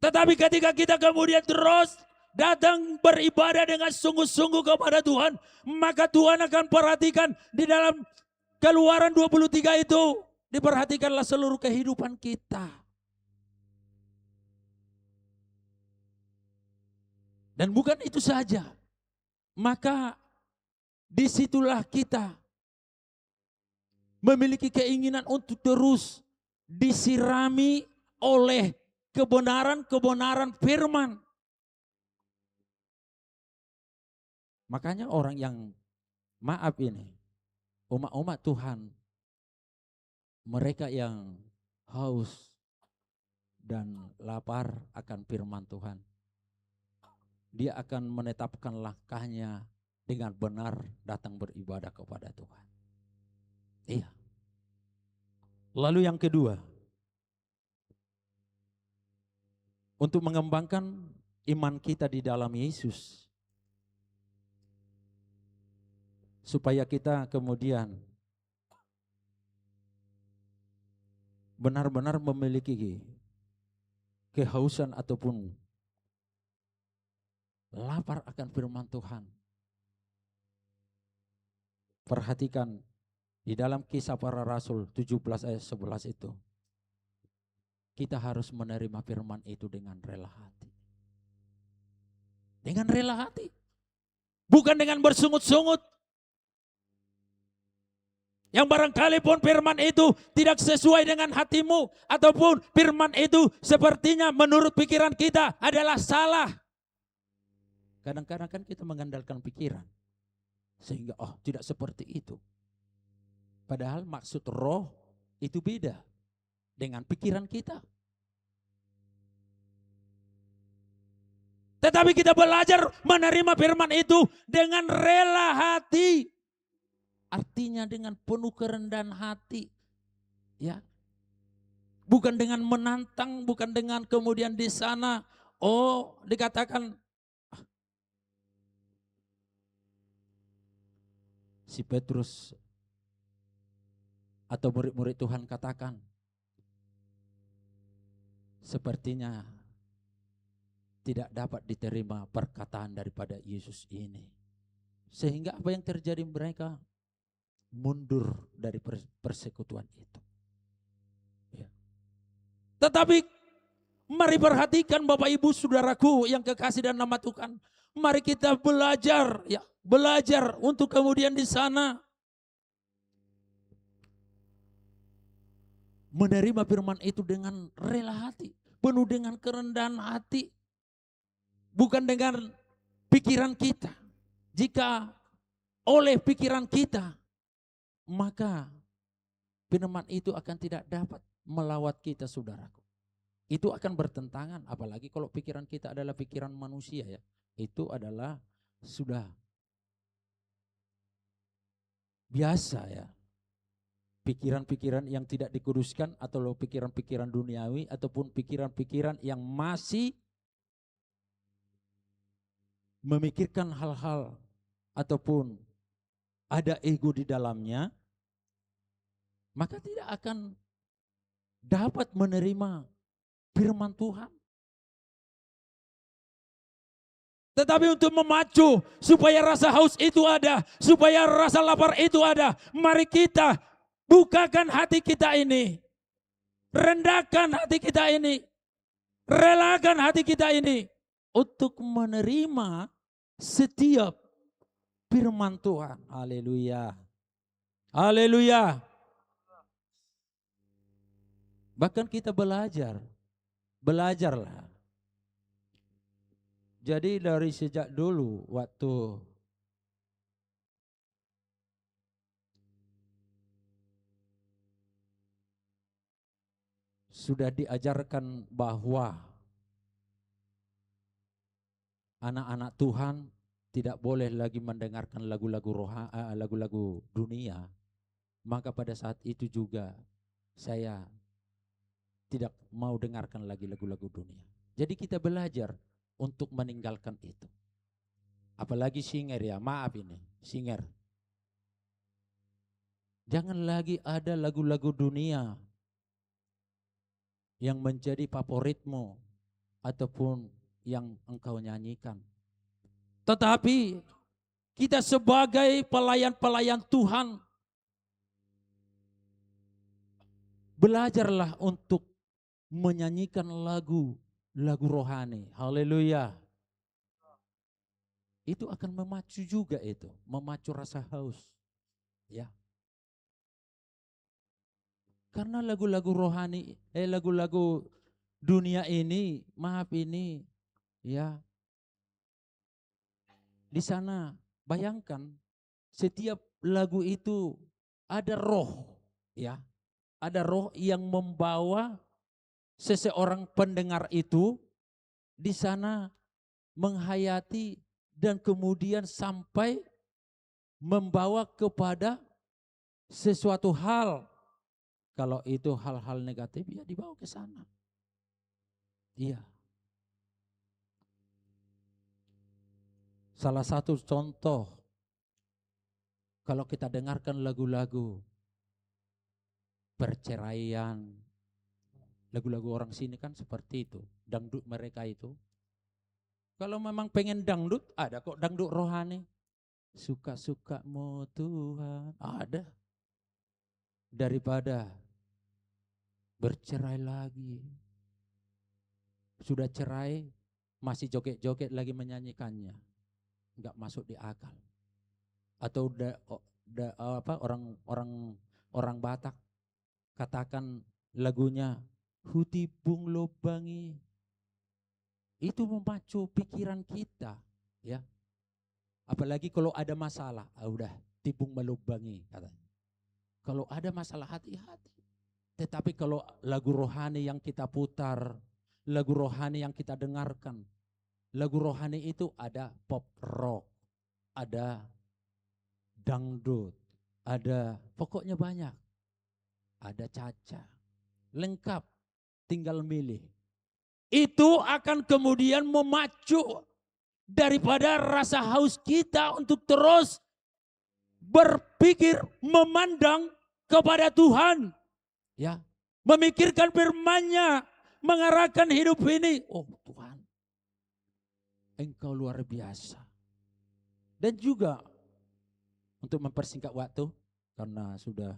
Tetapi ketika kita kemudian terus datang beribadah dengan sungguh-sungguh kepada Tuhan, maka Tuhan akan perhatikan di dalam Keluaran 23 itu, diperhatikanlah seluruh kehidupan kita. Dan bukan itu saja, maka disitulah kita memiliki keinginan untuk terus disirami oleh kebenaran-kebenaran firman. Makanya orang yang maaf ini, umat-umat Tuhan, mereka yang haus dan lapar akan firman Tuhan, dia akan menetapkan langkahnya dengan benar datang beribadah kepada Tuhan. Iya. Lalu yang kedua, untuk mengembangkan iman kita di dalam Yesus, supaya kita kemudian benar-benar memiliki kehausan ataupun lapar akan firman Tuhan. Perhatikan di dalam Kisah Para Rasul 17 ayat 11 itu. Kita harus menerima firman itu dengan rela hati. Dengan rela hati. Bukan dengan bersungut-sungut. Yang barangkali pun firman itu tidak sesuai dengan hatimu. Ataupun firman itu sepertinya menurut pikiran kita adalah salah. Kadang-kadang kan kita mengandalkan pikiran. Sehingga tidak seperti itu. Padahal maksud roh itu beda dengan pikiran kita. Tetapi kita belajar menerima firman itu dengan rela hati. Artinya dengan penuh kerendahan hati. Ya. Bukan dengan menantang, bukan dengan kemudian di sana dikatakan si Petrus atau murid-murid Tuhan katakan, sepertinya tidak dapat diterima perkataan daripada Yesus ini. Sehingga apa yang terjadi, mereka mundur dari persekutuan itu. Ya. Tetapi mari perhatikan Bapak Ibu Saudaraku yang kekasih dan nama Tuhan. Mari kita belajar, belajar untuk kemudian di sana menerima firman itu dengan rela hati, penuh dengan kerendahan hati, bukan dengan pikiran kita. Jika oleh pikiran kita, maka firman itu akan tidak dapat melawat kita, saudaraku. Itu akan bertentangan, apalagi kalau pikiran kita adalah pikiran manusia ya. Itu adalah sudah biasa ya. Pikiran-pikiran yang tidak dikuduskan atau pikiran-pikiran duniawi ataupun pikiran-pikiran yang masih memikirkan hal-hal ataupun ada ego di dalamnya, maka tidak akan dapat menerima firman Tuhan. Tetapi untuk memacu supaya rasa haus itu ada, supaya rasa lapar itu ada, mari kita bukakan hati kita ini. Rendahkan hati kita ini. Relakan hati kita ini untuk menerima setiap firman Tuhan. Haleluya. Haleluya. Bahkan kita belajarlah. Jadi dari sejak dulu waktu sudah diajarkan bahwa anak-anak Tuhan tidak boleh lagi mendengarkan lagu-lagu dunia, maka pada saat itu juga saya tidak mau dengarkan lagi lagu-lagu dunia. Jadi kita belajar untuk meninggalkan itu. Apalagi singer ya, maaf ini, singer. Jangan lagi ada lagu-lagu dunia yang menjadi favoritmu ataupun yang engkau nyanyikan. Tetapi kita sebagai pelayan-pelayan Tuhan, belajarlah untuk menyanyikan lagu rohani. Haleluya. Itu akan memacu juga itu, memacu rasa haus. Ya. Karena lagu-lagu rohani, lagu-lagu dunia ini, maaf ini, ya, di sana bayangkan setiap lagu itu ada roh, ya, ada roh yang membawa seseorang pendengar itu di sana menghayati dan kemudian sampai membawa kepada sesuatu hal. Kalau itu hal-hal negatif ya dibawa ke sana. Iya. Salah satu contoh, kalau kita dengarkan lagu-lagu perceraian, lagu-lagu orang sini kan seperti itu, dangdut mereka itu. Kalau memang pengen dangdut, ada kok dangdut rohani. Suka-sukamu Tuhan, ada. Daripada bercerai lagi. Sudah cerai, masih joget-joget lagi menyanyikannya. Enggak masuk di akal. Atau orang Batak katakan lagunya Hutibung Lobangi. Itu memacu pikiran kita, ya. Apalagi kalau ada masalah, udah tibung melubangi katanya. Kalau ada masalah hati-hati. Tetapi kalau lagu rohani yang kita putar, lagu rohani yang kita dengarkan, lagu rohani itu ada pop rock, ada dangdut, ada pokoknya banyak. Ada caca, lengkap, tinggal milih. Itu akan kemudian memacu daripada rasa haus kita untuk terus berpikir, memandang kepada Tuhan, ya, memikirkan firman-Nya, mengarahkan hidup ini. Oh Tuhan, Engkau luar biasa. Dan juga untuk mempersingkat waktu, karena sudah,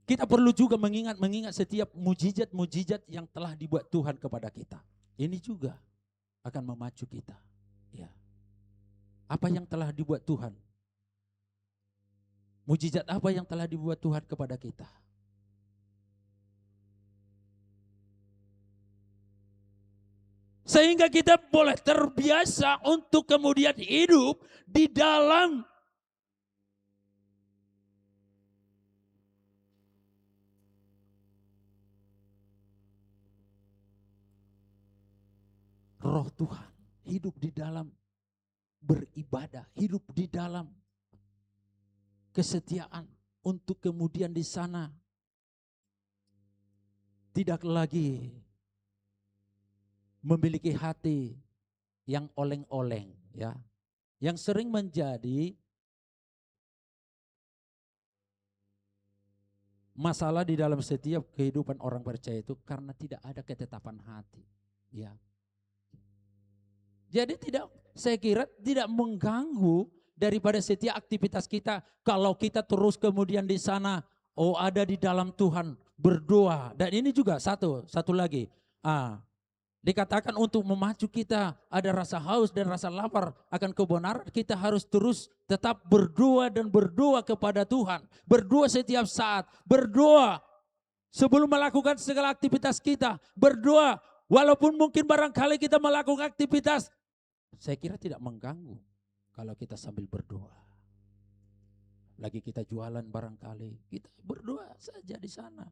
kita perlu juga mengingat setiap mujizat-mujizat yang telah dibuat Tuhan kepada kita. Ini juga akan memacu kita, ya. Apa yang telah dibuat Tuhan? Mujizat apa yang telah dibuat Tuhan kepada kita? Sehingga kita boleh terbiasa untuk kemudian hidup di dalam roh Tuhan, hidup di dalam beribadah, hidup di dalam kesetiaan untuk kemudian di sana tidak lagi memiliki hati yang oleng-oleng, ya, yang sering menjadi masalah di dalam setiap kehidupan orang percaya itu karena tidak ada ketetapan hati, ya. Jadi saya kira tidak mengganggu daripada setiap aktivitas kita kalau kita terus kemudian di sana, oh ada di dalam Tuhan, berdoa. Dan ini juga satu lagi, dikatakan untuk memacu kita ada rasa haus dan rasa lapar akan kebenaran, kita harus terus tetap berdoa dan berdoa kepada Tuhan. Berdoa setiap saat, berdoa sebelum melakukan segala aktivitas kita, berdoa walaupun mungkin barangkali kita melakukan aktivitas, saya kira tidak mengganggu kalau kita sambil berdoa. Lagi kita jualan barangkali, kita berdoa saja di sana.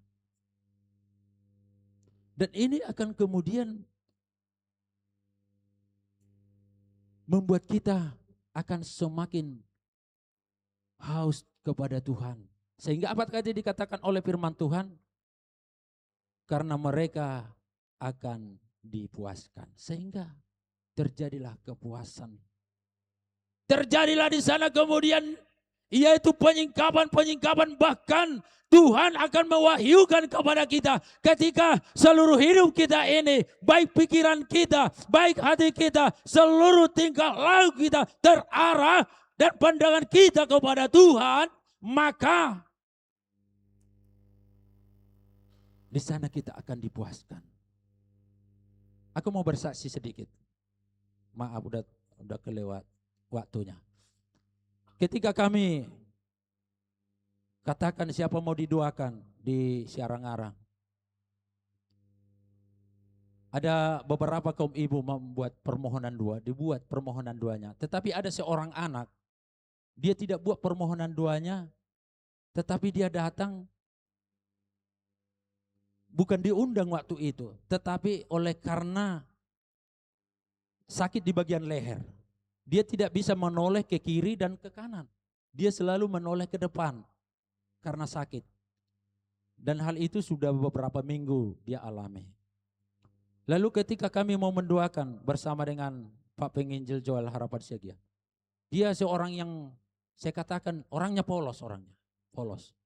Dan ini akan kemudian membuat kita akan semakin haus kepada Tuhan. Sehingga apa tadi dikatakan oleh firman Tuhan? Karena mereka akan dipuaskan. Sehingga terjadilah kepuasan. Terjadilah di sana kemudian yaitu penyingkapan, bahkan Tuhan akan mewahyukan kepada kita ketika seluruh hidup kita ini, baik pikiran kita, baik hati kita, seluruh tingkah laku kita terarah dan pandangan kita kepada Tuhan, maka di sana kita akan dipuaskan. Aku mau bersaksi sedikit. Maaf udah kelewat waktunya. Ketika kami katakan siapa mau didoakan di Siarang-Arang, Ada beberapa kaum ibu membuat permohonan doa, dibuat permohonan doanya. Tetapi ada seorang anak, dia tidak buat permohonan doanya, tetapi dia datang, bukan diundang waktu itu, tetapi oleh karena sakit di bagian leher. Dia tidak bisa menoleh ke kiri dan ke kanan. Dia selalu menoleh ke depan karena sakit. Dan hal itu sudah beberapa minggu dia alami. Lalu ketika kami mau mendoakan bersama dengan Pak Penginjil Joel Harapan Segia. Dia seorang yang saya katakan orangnya polos orangnya. Polos.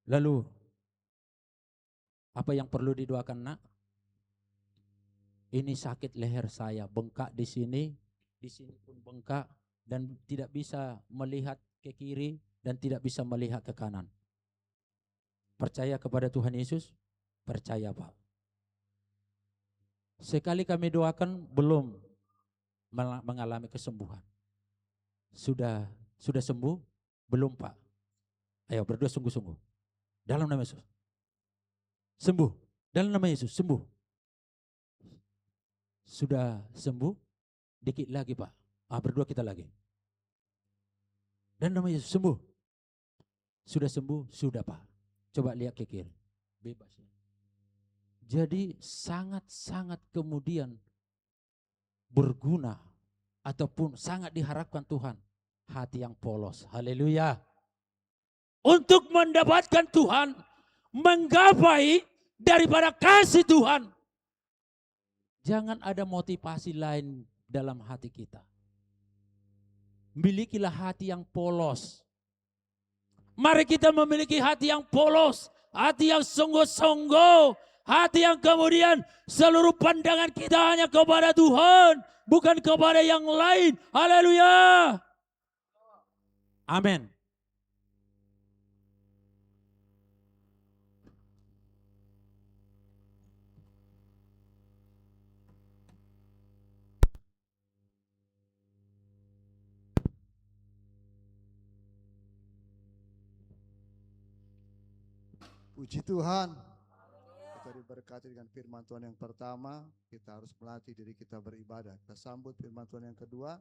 Lalu apa yang perlu didoakan nak? Ini sakit leher saya, bengkak di sini pun bengkak dan tidak bisa melihat ke kiri dan tidak bisa melihat ke kanan. Percaya kepada Tuhan Yesus? Percaya Pak. Sekali kami doakan belum mengalami kesembuhan. Sudah sembuh? Belum Pak. Ayo berdoa sungguh-sungguh. Dalam nama Yesus. Sembuh. Dalam nama Yesus sembuh. Sudah sembuh? Dikit lagi Pak. Berdoa kita lagi. Dan nama Yesus sembuh. Sudah sembuh? Sudah Pak. Coba lihat ke kiri. Bebas ya. Jadi sangat-sangat kemudian berguna ataupun sangat diharapkan Tuhan. Hati yang polos. Haleluya. Untuk mendapatkan Tuhan. Menggapai daripada kasih Tuhan. Jangan ada motivasi lain dalam hati kita. Milikilah hati yang polos. Mari kita memiliki hati yang polos. Hati yang sungguh-sungguh. Hati yang kemudian seluruh pandangan kita hanya kepada Tuhan. Bukan kepada yang lain. Haleluya. Amin. Puji Tuhan. Kita diberkati dengan firman Tuhan yang pertama. Kita harus melatih diri kita beribadah. Kita sambut firman Tuhan yang kedua.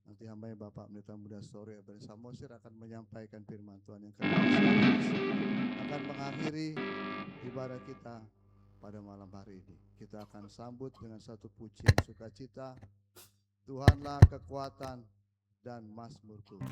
Nanti hamba Bapak Pendeta Muda Sore Abel Samosir akan menyampaikan firman Tuhan yang kedua. Akan mengakhiri ibadah kita pada malam hari ini. Kita akan sambut dengan satu pujian sukacita. Tuhanlah kekuatan dan mazmurku.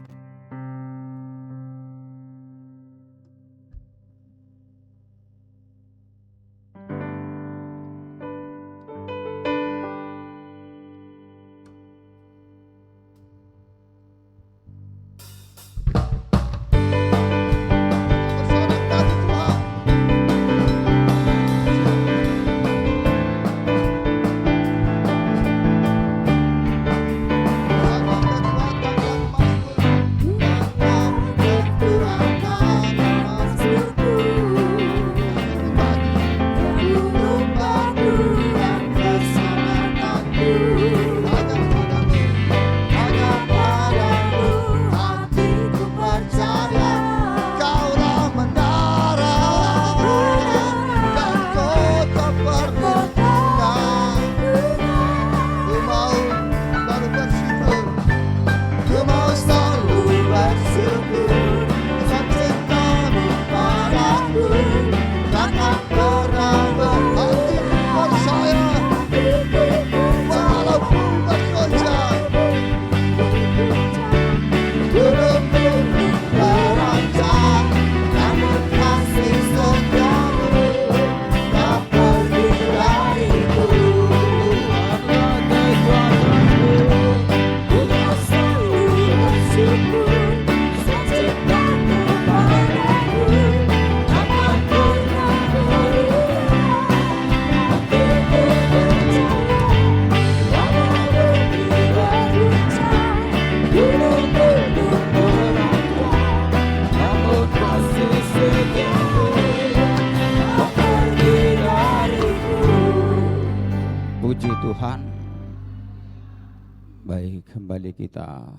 Baik, kembali kita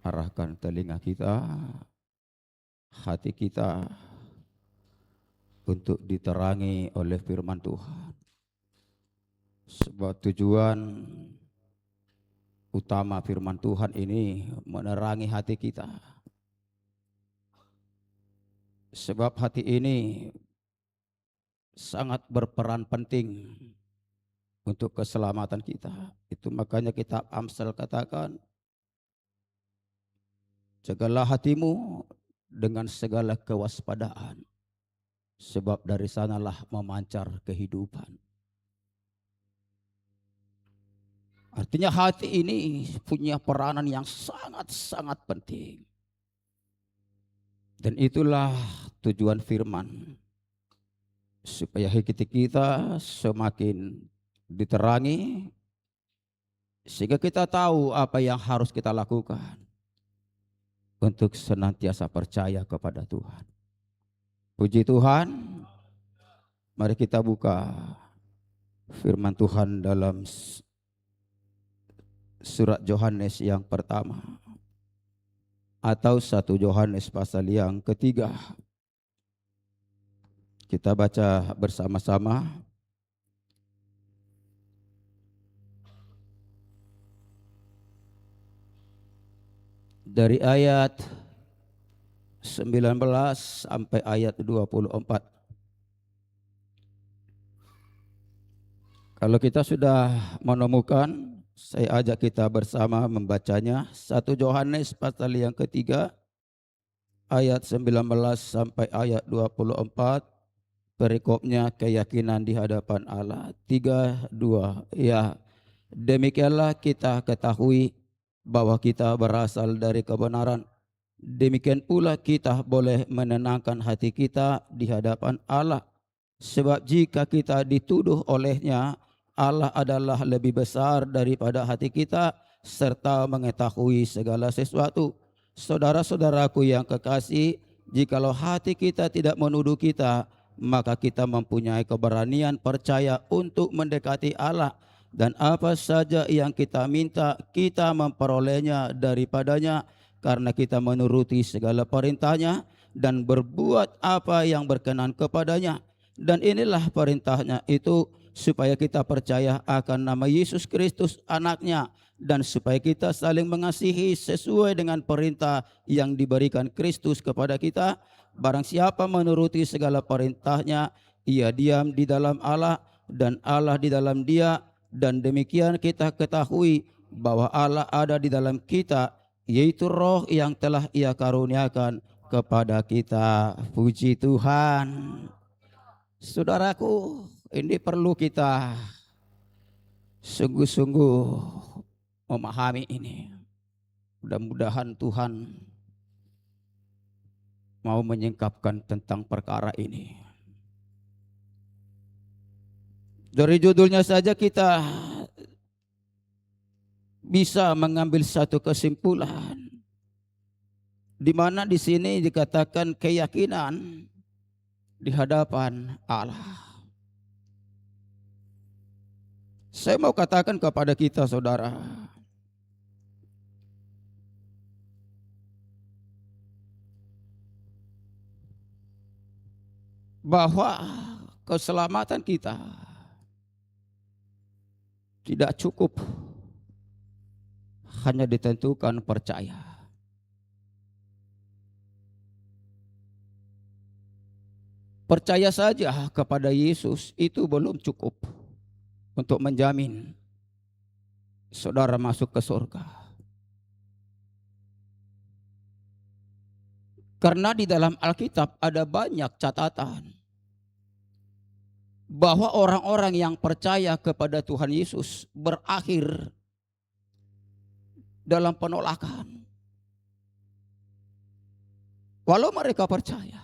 arahkan telinga kita, hati kita untuk diterangi oleh firman Tuhan. Sebab tujuan utama firman Tuhan ini menerangi hati kita. Sebab hati ini sangat berperan penting untuk keselamatan kita. Itu makanya kitab Amsal katakan, jagalah hatimu dengan segala kewaspadaan, sebab dari sanalah memancar kehidupan. Artinya hati ini punya peranan yang sangat-sangat penting. Dan itulah tujuan firman, supaya hati kita semakin diterangi, sehingga kita tahu apa yang harus kita lakukan untuk senantiasa percaya kepada Tuhan. Puji Tuhan, mari kita buka firman Tuhan dalam surat Yohanes yang pertama, atau 1 Yohanes pasal yang ketiga. Kita baca bersama-sama. Dari ayat 19 sampai ayat 24. Kalau kita sudah menemukan, saya ajak kita bersama membacanya. 1 Yohanes pasal yang ketiga, ayat 19 sampai ayat 24. Perikopnya keyakinan di hadapan Allah. 3, 2. Ya, demikianlah kita ketahui bahwa kita berasal dari kebenaran. Demikian pula kita boleh menenangkan hati kita di hadapan Allah. Sebab jika kita dituduh olehnya, Allah adalah lebih besar daripada hati kita, serta mengetahui segala sesuatu. Saudara-saudaraku yang kekasih, jikalau hati kita tidak menuduh kita, maka kita mempunyai keberanian percaya untuk mendekati Allah. Dan apa saja yang kita minta, kita memperolehnya daripadanya, karena kita menuruti segala perintahnya dan berbuat apa yang berkenan kepadanya. Dan inilah perintahnya itu, supaya kita percaya akan nama Yesus Kristus anaknya, dan supaya kita saling mengasihi sesuai dengan perintah yang diberikan Kristus kepada kita. Barang siapa menuruti segala perintahnya, ia diam di dalam Allah dan Allah di dalam dia. Dan demikian kita ketahui bahwa Allah ada di dalam kita, yaitu Roh yang telah Ia karuniakan kepada kita. Puji Tuhan. Saudaraku, ini perlu kita sungguh-sungguh memahami ini. Mudah-mudahan Tuhan mau menyingkapkan tentang perkara ini. Dari judulnya saja kita bisa mengambil satu kesimpulan, di mana di sini dikatakan keyakinan di hadapan Allah. Saya mau katakan kepada kita, saudara, bahwa keselamatan kita tidak cukup hanya ditentukan percaya. Percaya saja kepada Yesus itu belum cukup untuk menjamin saudara masuk ke surga. Karena di dalam Alkitab ada banyak catatan bahwa orang-orang yang percaya kepada Tuhan Yesus berakhir dalam penolakan. Walau mereka percaya.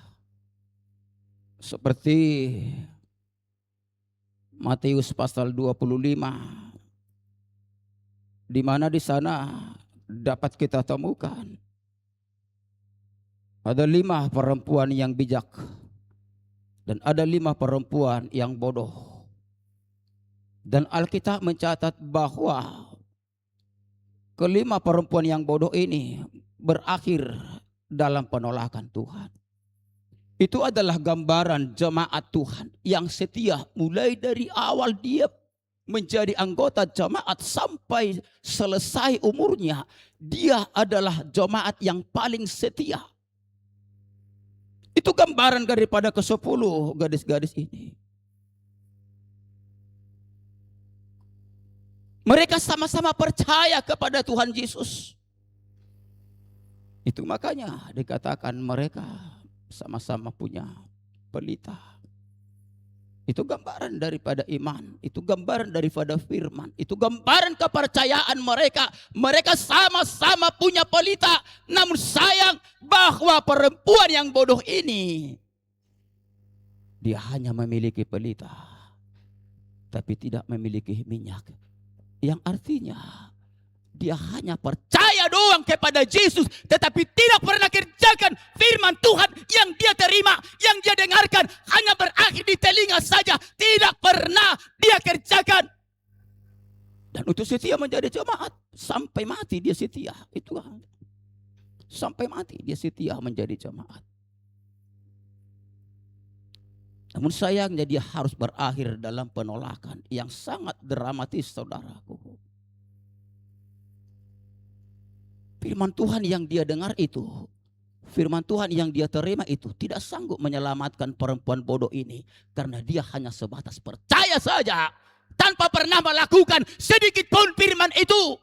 Seperti Matius pasal 25, di mana di sana dapat kita temukan ada 5 perempuan yang bijak dan ada 5 perempuan yang bodoh. Dan Alkitab mencatat bahwa kelima perempuan yang bodoh ini berakhir dalam penolakan Tuhan. Itu adalah gambaran jemaat Tuhan yang setia mulai dari awal dia menjadi anggota jemaat sampai selesai umurnya, dia adalah jemaat yang paling setia. Itu gambaran daripada ke-10 gadis-gadis ini. Mereka sama-sama percaya kepada Tuhan Yesus. Itu makanya dikatakan mereka sama-sama punya pelita. Itu gambaran daripada iman, itu gambaran daripada firman, itu gambaran kepercayaan mereka. Mereka sama-sama punya pelita, namun sayang bahwa perempuan yang bodoh ini, dia hanya memiliki pelita, tapi tidak memiliki minyak. Yang artinya dia hanya percaya doang kepada Yesus, tetapi tidak pernah kerjakan firman Tuhan yang dia terima, yang dia dengarkan, hanya berakhir di telinga saja, tidak pernah dia kerjakan. Dan untuk setia menjadi jemaat, sampai mati dia setia. Itu sampai mati dia setia menjadi jemaat. Namun sayangnya dia harus berakhir dalam penolakan yang sangat dramatis, saudaraku. Firman Tuhan yang dia dengar itu, firman Tuhan yang dia terima itu tidak sanggup menyelamatkan perempuan bodoh ini. Karena dia hanya sebatas percaya saja, tanpa pernah melakukan sedikit pun firman itu.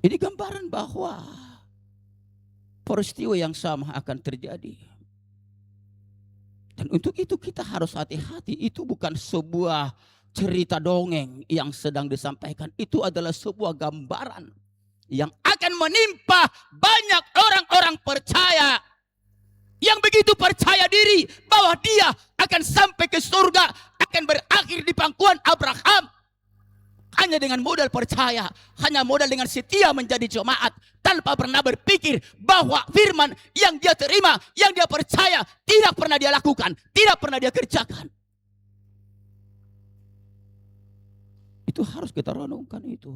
Ini gambaran bahwa peristiwa yang sama akan terjadi. Dan untuk itu kita harus hati-hati. Itu bukan sebuah cerita dongeng yang sedang disampaikan. Itu adalah sebuah gambaran yang akan menimpa banyak orang-orang percaya. Yang begitu percaya diri bahwa dia akan sampai ke surga, akan berakhir di pangkuan Abraham. Hanya dengan modal percaya, hanya modal dengan setia menjadi jemaat, tanpa pernah berpikir bahwa firman yang dia terima, yang dia percaya, tidak pernah dia lakukan, tidak pernah dia kerjakan. Itu harus kita renungkan itu.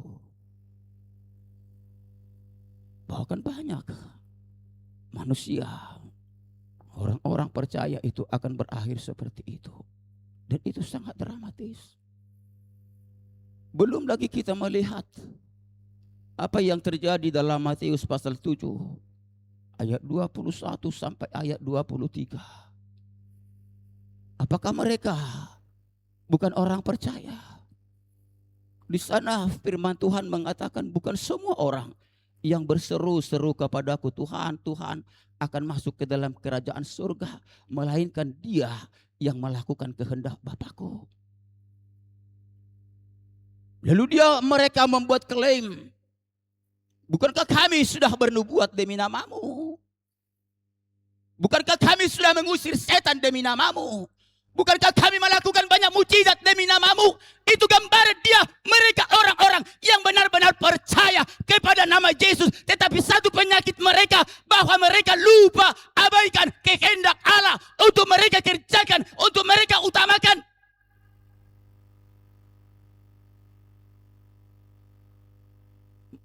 Bahwa kan banyak manusia, orang-orang percaya itu akan berakhir seperti itu. Dan itu sangat dramatis. Belum lagi kita melihat apa yang terjadi dalam Matius pasal 7 ayat 21 sampai ayat 23. Apakah mereka bukan orang percaya? Di sana firman Tuhan mengatakan bukan semua orang yang berseru-seru kepadaku, Tuhan, Tuhan, akan masuk ke dalam kerajaan surga, melainkan dia yang melakukan kehendak Bapakku. Lalu mereka membuat klaim, bukankah kami sudah bernubuat demi namamu? Bukankah kami sudah mengusir setan demi namamu? Bukankah kami melakukan banyak mukjizat demi namamu? Itu gambaran dia, mereka orang-orang yang benar-benar percaya kepada nama Yesus. Tetapi satu penyakit mereka, bahwa mereka lupa abaikan kehendak Allah untuk mereka kerjakan, untuk mereka utamakan.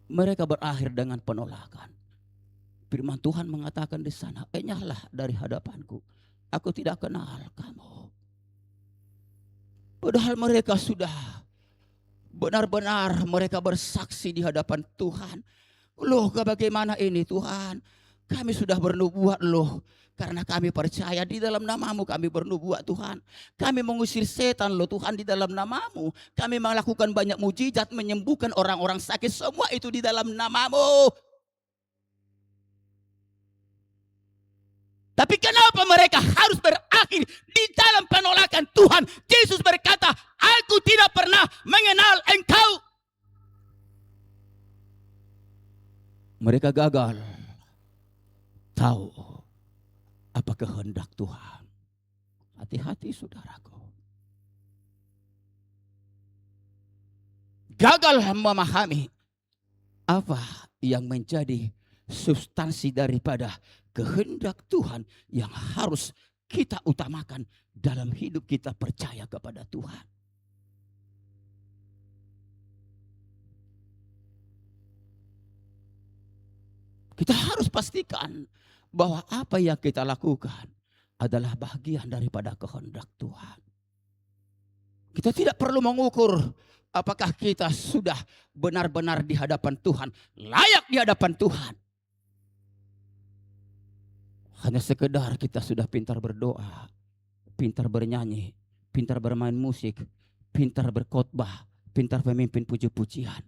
Mereka berakhir dengan penolakan. Firman Tuhan mengatakan di sana, enyahlah dari hadapanku, aku tidak kenal kamu. Padahal mereka sudah benar-benar mereka bersaksi di hadapan Tuhan. Loh, bagaimana ini Tuhan? Kami sudah bernubuat loh. Karena kami percaya di dalam namamu kami bernubuat Tuhan. Kami mengusir setan loh Tuhan di dalam namamu. Kami melakukan banyak mujizat, menyembuhkan orang-orang sakit. Semua itu di dalam namamu. Tapi kenapa mereka harus berakhir di dalam penolakan Tuhan? Yesus berkata, aku tidak pernah mengenal engkau. Mereka gagal tahu apa kehendak Tuhan. Hati-hati saudaraku. Gagal memahami apa yang menjadi substansi daripada kehendak Tuhan yang harus kita utamakan dalam hidup kita percaya kepada Tuhan. Kita harus pastikan bahwa apa yang kita lakukan adalah bagian daripada kehendak Tuhan. Kita tidak perlu mengukur apakah kita sudah benar-benar di hadapan Tuhan, layak di hadapan Tuhan. Hanya sekedar kita sudah pintar berdoa, pintar bernyanyi, pintar bermain musik, pintar berkhotbah, pintar memimpin puji-pujian.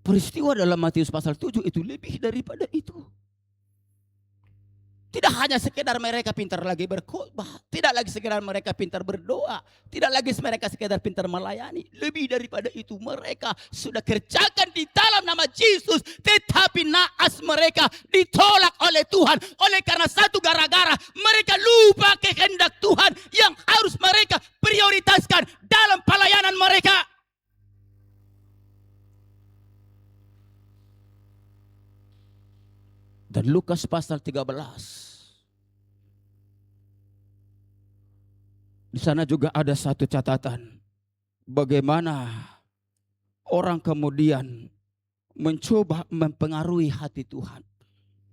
Peristiwa dalam Matius pasal 7 itu lebih daripada itu. Tidak hanya sekedar mereka pintar lagi berkhotbah, tidak lagi sekedar mereka pintar berdoa, tidak lagi mereka sekedar pintar melayani. Lebih daripada itu, mereka sudah kerjakan di dalam nama Yesus, tetapi naas mereka ditolak oleh Tuhan. Oleh karena satu gara-gara mereka lupa kehendak Tuhan yang harus mereka prioritaskan dalam pelayanan mereka. Dan Lukas pasal 13. Di sana juga ada satu catatan. Bagaimana orang kemudian mencoba mempengaruhi hati Tuhan.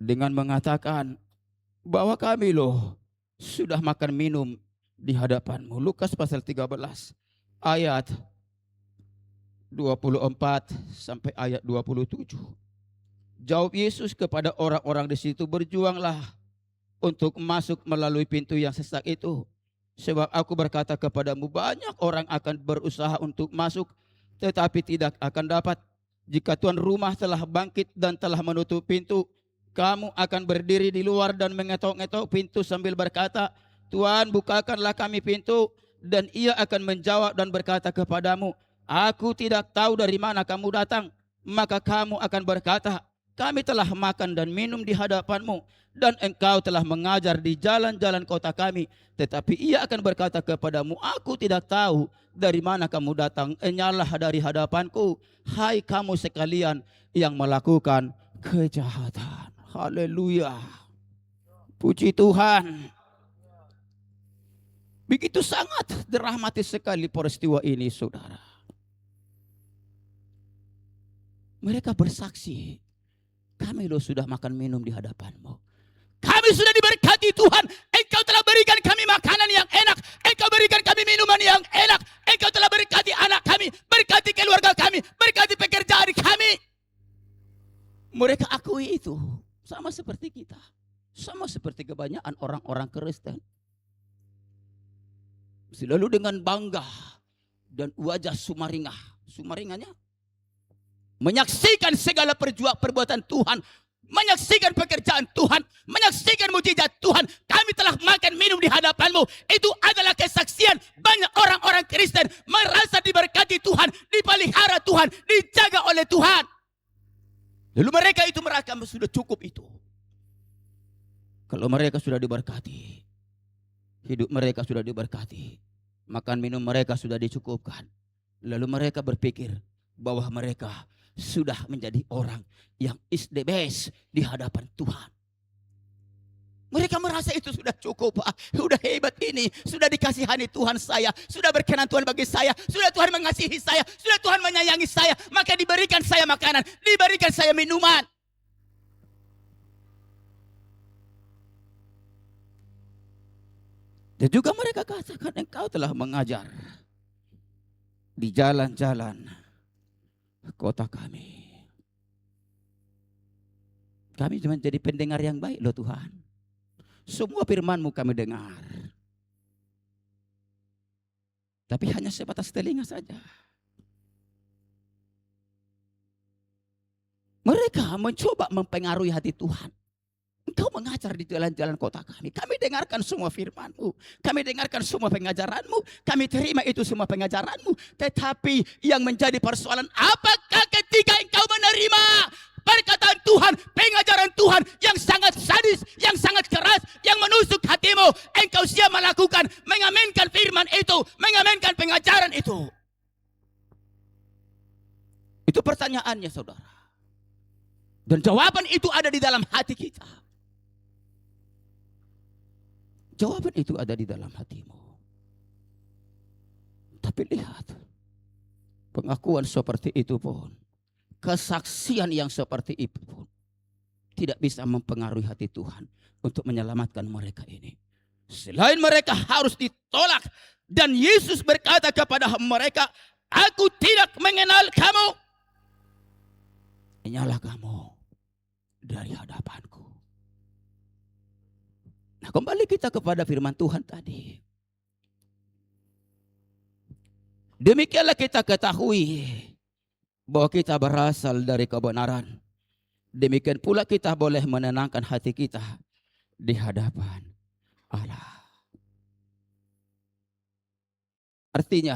Dengan mengatakan bahwa kami loh sudah makan minum di hadapanmu. Lukas pasal 13 ayat 24 sampai ayat 27. Jawab Yesus kepada orang-orang di situ, berjuanglah untuk masuk melalui pintu yang sesak itu. Sebab aku berkata kepadamu, banyak orang akan berusaha untuk masuk, tetapi tidak akan dapat. Jika tuan rumah telah bangkit dan telah menutup pintu, kamu akan berdiri di luar dan mengetok-ngetok pintu sambil berkata, Tuhan, bukakanlah kami pintu. Dan ia akan menjawab dan berkata kepadamu, aku tidak tahu dari mana kamu datang. Maka kamu akan berkata, kami telah makan dan minum di hadapanmu, dan engkau telah mengajar di jalan-jalan kota kami. Tetapi ia akan berkata kepadamu, aku tidak tahu dari mana kamu datang. Enyahlah dari hadapanku, hai kamu sekalian yang melakukan kejahatan. Haleluya. Puji Tuhan. Begitu sangat dramatis sekali peristiwa ini, saudara. Mereka bersaksi, kami loh sudah makan minum di hadapanmu. Kami sudah diberkati Tuhan. Engkau telah berikan kami makanan yang enak. Engkau berikan kami minuman yang enak. Engkau telah berkati anak kami, berkati keluarga kami, berkati pekerjaan kami. Mereka akui itu. Sama seperti kita. Sama seperti kebanyakan orang-orang Kristen. Selalu dengan bangga dan wajah sumaringah. Sumaringahnya menyaksikan segala perbuatan Tuhan, menyaksikan pekerjaan Tuhan, menyaksikan mujizat Tuhan. Kami telah makan minum di hadapanmu. Itu adalah kesaksian banyak orang-orang Kristen merasa diberkati Tuhan, dipelihara Tuhan, dijaga oleh Tuhan. Lalu mereka itu merasa sudah cukup itu. Kalau mereka sudah diberkati, hidup mereka sudah diberkati, makan minum mereka sudah dicukupkan. Lalu mereka berpikir bahwa mereka sudah menjadi orang yang is the best di hadapan Tuhan. Mereka merasa itu sudah cukup, sudah hebat ini, sudah dikasihani Tuhan saya, sudah berkenan Tuhan bagi saya, sudah Tuhan mengasihi saya, sudah Tuhan menyayangi saya, maka diberikan saya makanan, diberikan saya minuman. Dan juga mereka katakan, engkau telah mengajar di jalan-jalan kota kami. Kami cuma jadi pendengar yang baik loh Tuhan. Semua firman-Mu kami dengar. Tapi hanya sebatas telinga saja. Mereka mencoba mempengaruhi hati Tuhan. Engkau mengajar di jalan-jalan kota kami. Kami dengarkan semua firman-Mu. Kami dengarkan semua pengajaran-Mu. Kami terima itu semua pengajaran-Mu. Tetapi yang menjadi persoalan, apakah ketika engkau menerima perkataan Tuhan, pengajaran Tuhan yang sangat sadis, yang sangat keras, yang menusuk hatimu, engkau siap melakukan, mengaminkan firman itu, mengaminkan pengajaran itu? Itu pertanyaannya, saudara. Dan jawaban itu ada di dalam hati kita. Jawaban itu ada di dalam hatimu. Tapi lihat, pengakuan seperti itu pun, kesaksian yang seperti itu pun, tidak bisa mempengaruhi hati Tuhan untuk menyelamatkan mereka ini. Selain mereka harus ditolak. Dan Yesus berkata kepada mereka, aku tidak mengenal kamu. Nyalah kamu dari hadapanku. Nah, kembali kita kepada firman Tuhan tadi. Demikianlah kita ketahui bahwa kita berasal dari kebenaran. Demikian pula kita boleh menenangkan hati kita di hadapan Allah. Artinya,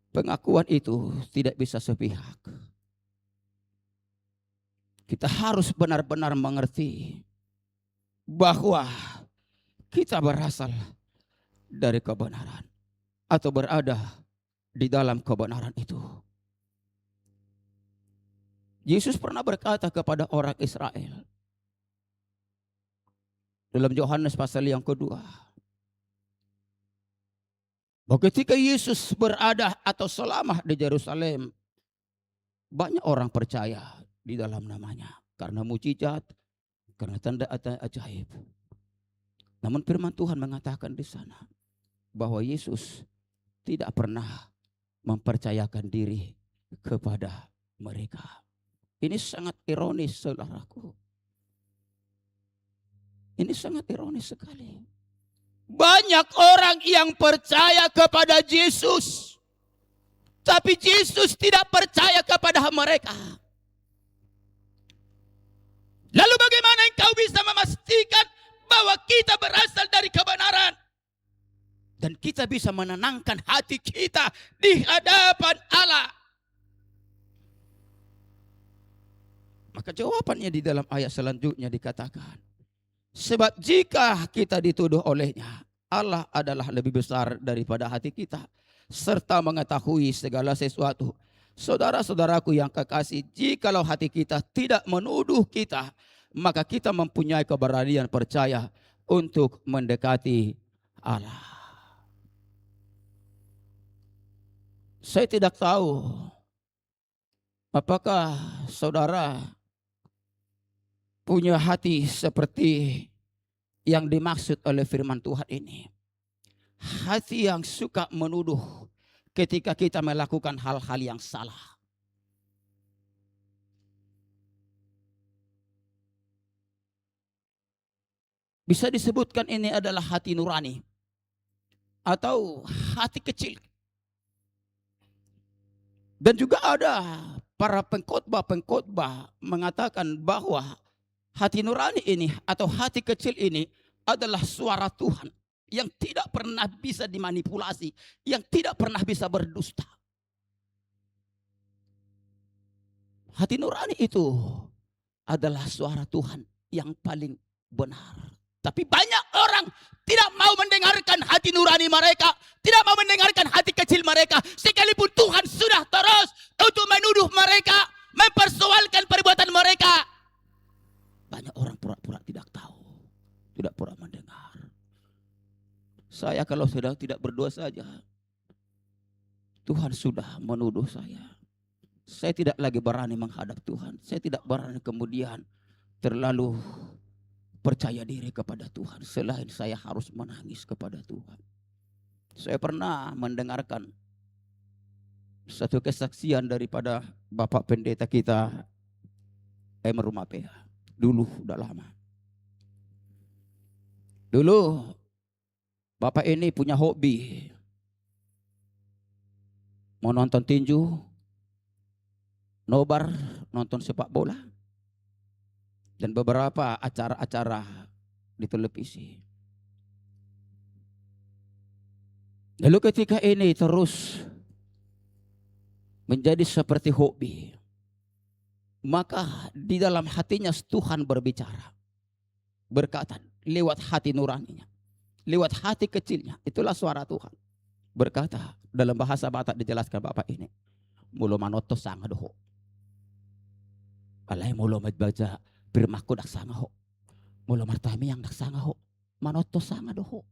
pengakuan itu tidak bisa sepihak. Kita harus benar-benar mengerti bahwa kita berasal dari kebenaran atau berada di dalam kebenaran itu. Yesus pernah berkata kepada orang Israel dalam Yohanes pasal yang kedua, bahwa ketika Yesus berada atau selama di Yerusalem, banyak orang percaya di dalam namanya karena mukjizat, karena tanda ajaib. Namun firman Tuhan mengatakan di sana bahwa Yesus tidak pernah mempercayakan diri kepada mereka. Ini sangat ironis, saudaraku. Ini sangat ironis sekali. Banyak orang yang percaya kepada Yesus, tapi Yesus tidak percaya kepada mereka. Lalu bagaimana engkau bisa memastikan bahwa kita berasal dari kebenaran? Dan kita bisa menenangkan hati kita di hadapan Allah. Maka jawabannya di dalam ayat selanjutnya dikatakan, sebab jika kita dituduh olehnya, Allah adalah lebih besar daripada hati kita, serta mengetahui segala sesuatu. Saudara-saudaraku yang kekasih, jikalau hati kita tidak menuduh kita, maka kita mempunyai keberanian percaya untuk mendekati Allah. Saya tidak tahu apakah saudara punya hati seperti yang dimaksud oleh firman Tuhan ini. Hati yang suka menuduh ketika kita melakukan hal-hal yang salah. Bisa disebutkan ini adalah hati nurani atau hati kecil. Dan juga ada para pengkhotbah mengatakan bahwa hati nurani ini atau hati kecil ini adalah suara Tuhan yang tidak pernah bisa dimanipulasi, yang tidak pernah bisa berdusta. Hati nurani itu adalah suara Tuhan yang paling benar. Tapi banyak orang tidak mau mendengarkan hati nurani mereka, tidak mau mendengarkan hati kecil mereka, sekalipun Tuhan sudah terus untuk menuduh mereka, mempersoalkan perbuatan mereka. Banyak orang pura-pura tidak tahu, tidak pura mendengar. Saya kalau sudah tidak berdoa saja, Tuhan sudah menuduh saya. Saya tidak lagi berani menghadap Tuhan. Saya tidak berani kemudian terlalu percaya diri kepada Tuhan. Selain saya harus menangis kepada Tuhan. Saya pernah mendengarkan satu kesaksian daripada Bapak Pendeta kita, Rumapea. Dulu, udah lama. Dulu Bapak ini punya hobi mau nonton tinju, nobar, nonton sepak bola, dan beberapa acara-acara di televisi. Lalu ketika ini terus menjadi seperti hobi, maka di dalam hatinya Tuhan berbicara, berkata lewat hati nuraninya, lewat hati kecilnya. Itulah suara Tuhan berkata dalam bahasa Batak, dijelaskan Bapak ini, mulo manoto sanga doho, alai mulo baca birmaku dak sanga ho, mulo martami yang dak sanga ho, manoto sanga doho.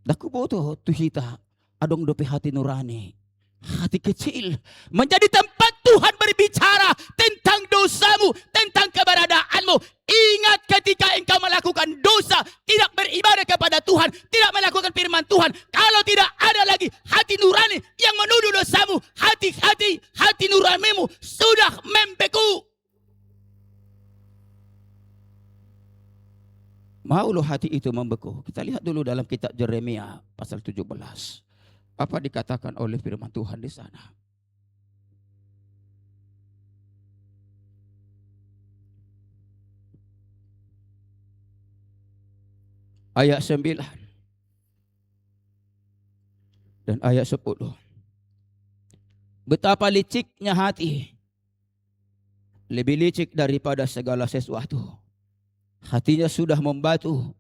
Daku boto tuhita adong dope hati nurani hati kecil menjadi tempat Tuhan berbicara tentang dosamu, tentang keberadaanmu. Ingat ketika engkau melakukan dosa, tidak beribadah kepada Tuhan, tidak melakukan firman Tuhan, kalau tidak ada lagi hati nurani yang menuduh dosamu, hati nuranimu sudah membeku. Mau lo hati itu membeku? Kita lihat dulu dalam kitab Yeremia pasal 17. Apa dikatakan oleh firman Tuhan di sana? Ayat 9 dan ayat 10. Betapa liciknya hati, lebih licik daripada segala sesuatu. Hatinya sudah membatu.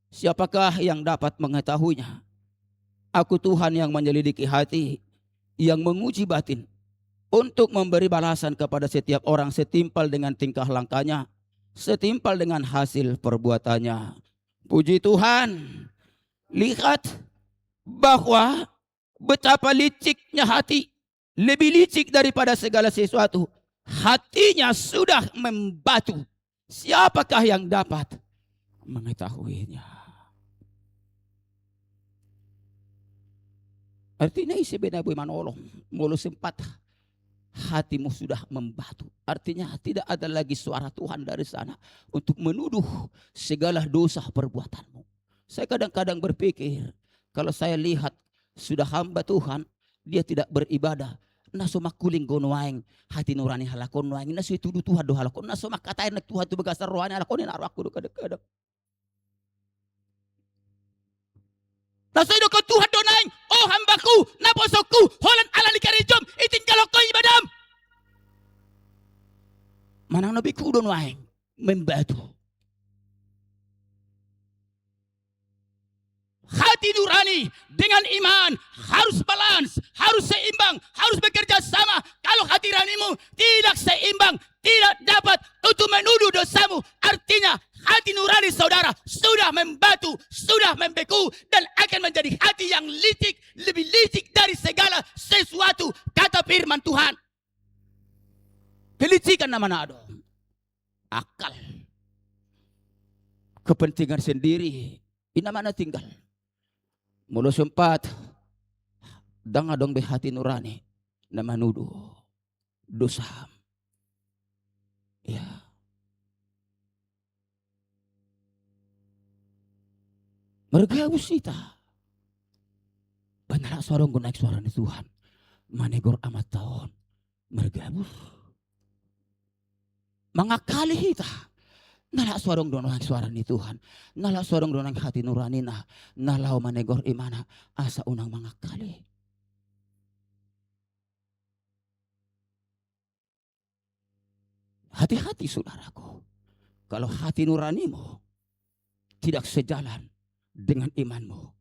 Siapakah yang dapat mengetahuinya? Aku Tuhan yang menyelidiki hati, yang menguji batin, untuk memberi balasan kepada setiap orang setimpal dengan tingkah langkahnya, setimpal dengan hasil perbuatannya. Puji Tuhan, lihat bahwa betapa liciknya hati, lebih licik daripada segala sesuatu. Hatinya sudah membatu. Siapakah yang dapat mengetahuinya? Artinya isi bena boy manolong, mulu sempat hatimu sudah membatu. Artinya tidak ada lagi suara Tuhan dari sana untuk menuduh segala dosa perbuatanmu. Saya kadang-kadang berpikir, kalau saya lihat sudah hamba Tuhan, dia tidak beribadah, naso makuling gonoaing hati nurani halakon noaing, naso itu Tuhan do halakon, naso makatain nak Tuhan tu begasar rohani halakon yang naruh aku do kadang-kadang. Naso itu ke Tuhan do naing, oh hambaku, naposokku, holan ala likarijom, itin kaloko ibadam. Manang nabi ku do naing, membatu. Hati nurani dengan iman harus balance, harus seimbang, harus bekerja sama. Kalau hati nuranimu tidak seimbang, tidak dapat untuk menuduh dosamu, artinya hati nurani saudara sudah membatu, sudah membeku, dan akan menjadi hati yang licik, lebih licik dari segala sesuatu, kata firman Tuhan. Kelicikan nama ada akal, kepentingan sendiri, ini mana tinggal. Mulu sempat dangadong behati nurani na manuduh dosa. Ya. Mergabus kita. Benar suarang ko naik suara ni Tuhan. Manegor amat tahun. Mergabus. Mangakali kita. Nala suarong donang suara ni Tuhan. Nala suarong donang hati nurani na. Nalaw manegor imana asa unang mga kali. Hati-hati saudaraku. Kalau hati nuranimu tidak sejalan dengan imanmu,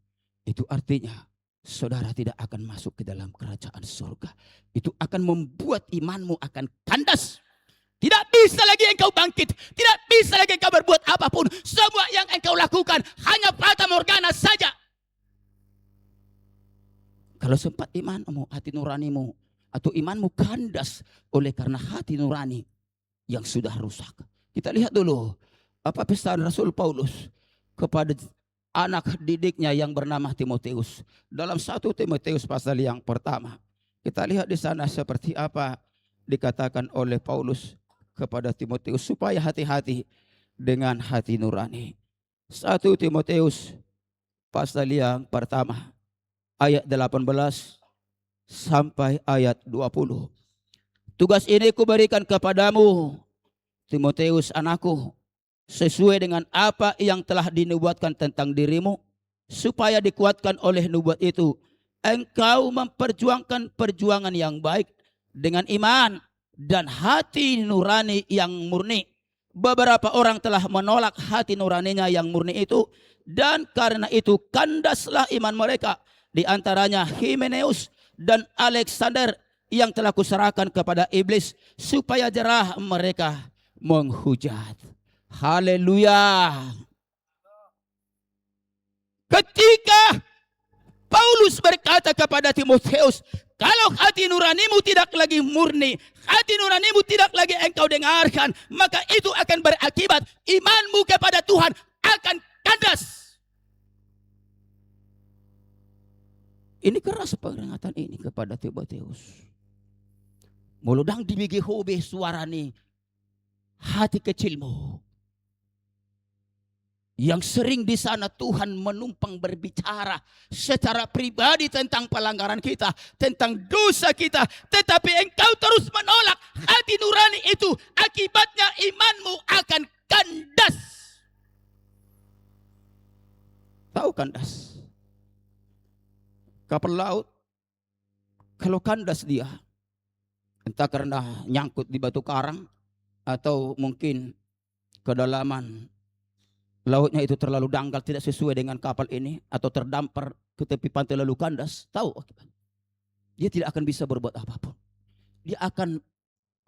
itu artinya saudara tidak akan masuk ke dalam kerajaan surga. Itu akan membuat imanmu akan kandas. Tidak bisa lagi engkau bangkit. Tidak bisa lagi engkau berbuat apapun. Semua yang engkau lakukan hanya fata morgana saja. Kalau sempat imanmu, hati nuranimu, atau imanmu kandas oleh karena hati nurani yang sudah rusak. Kita lihat dulu apa pesan Rasul Paulus kepada anak didiknya yang bernama Timoteus. Dalam 1 Timoteus pasal yang pertama. Kita lihat di sana seperti apa dikatakan oleh Paulus kepada Timoteus supaya hati-hati dengan hati nurani. 1 Timoteus pasal yang pertama ayat 18 sampai ayat 20. Tugas ini kuberikan kepadamu Timoteus anakku, sesuai dengan apa yang telah dinubuatkan tentang dirimu, supaya dikuatkan oleh nubuat itu engkau memperjuangkan perjuangan yang baik dengan iman dan hati nurani yang murni. Beberapa orang telah menolak hati nuraninya yang murni itu, dan karena itu kandaslah iman mereka. Di antaranya Himeneus dan Alexander yang telah kuserahkan kepada iblis supaya jerah mereka menghujat. Haleluya. Ketika Paulus berkata kepada Timotius, kalau hati nuranimu tidak lagi murni, hati nuranimu tidak lagi engkau dengarkan, maka itu akan berakibat imanmu kepada Tuhan akan kandas. Ini keras peringatan ini kepada Timotius. Muludang dibigi hobe suarani hati kecilmu. Yang sering di sana Tuhan menumpang berbicara secara pribadi tentang pelanggaran kita, tentang dosa kita, tetapi engkau terus menolak hati nurani itu, akibatnya imanmu akan kandas. Tahu kandas? Kapal laut kalau kandas dia, entah karena nyangkut di batu karang atau mungkin kedalaman lautnya itu terlalu dangkal, tidak sesuai dengan kapal ini, atau terdampar ke tepi pantai lalu kandas, tahu dia tidak akan bisa berbuat apapun. Dia akan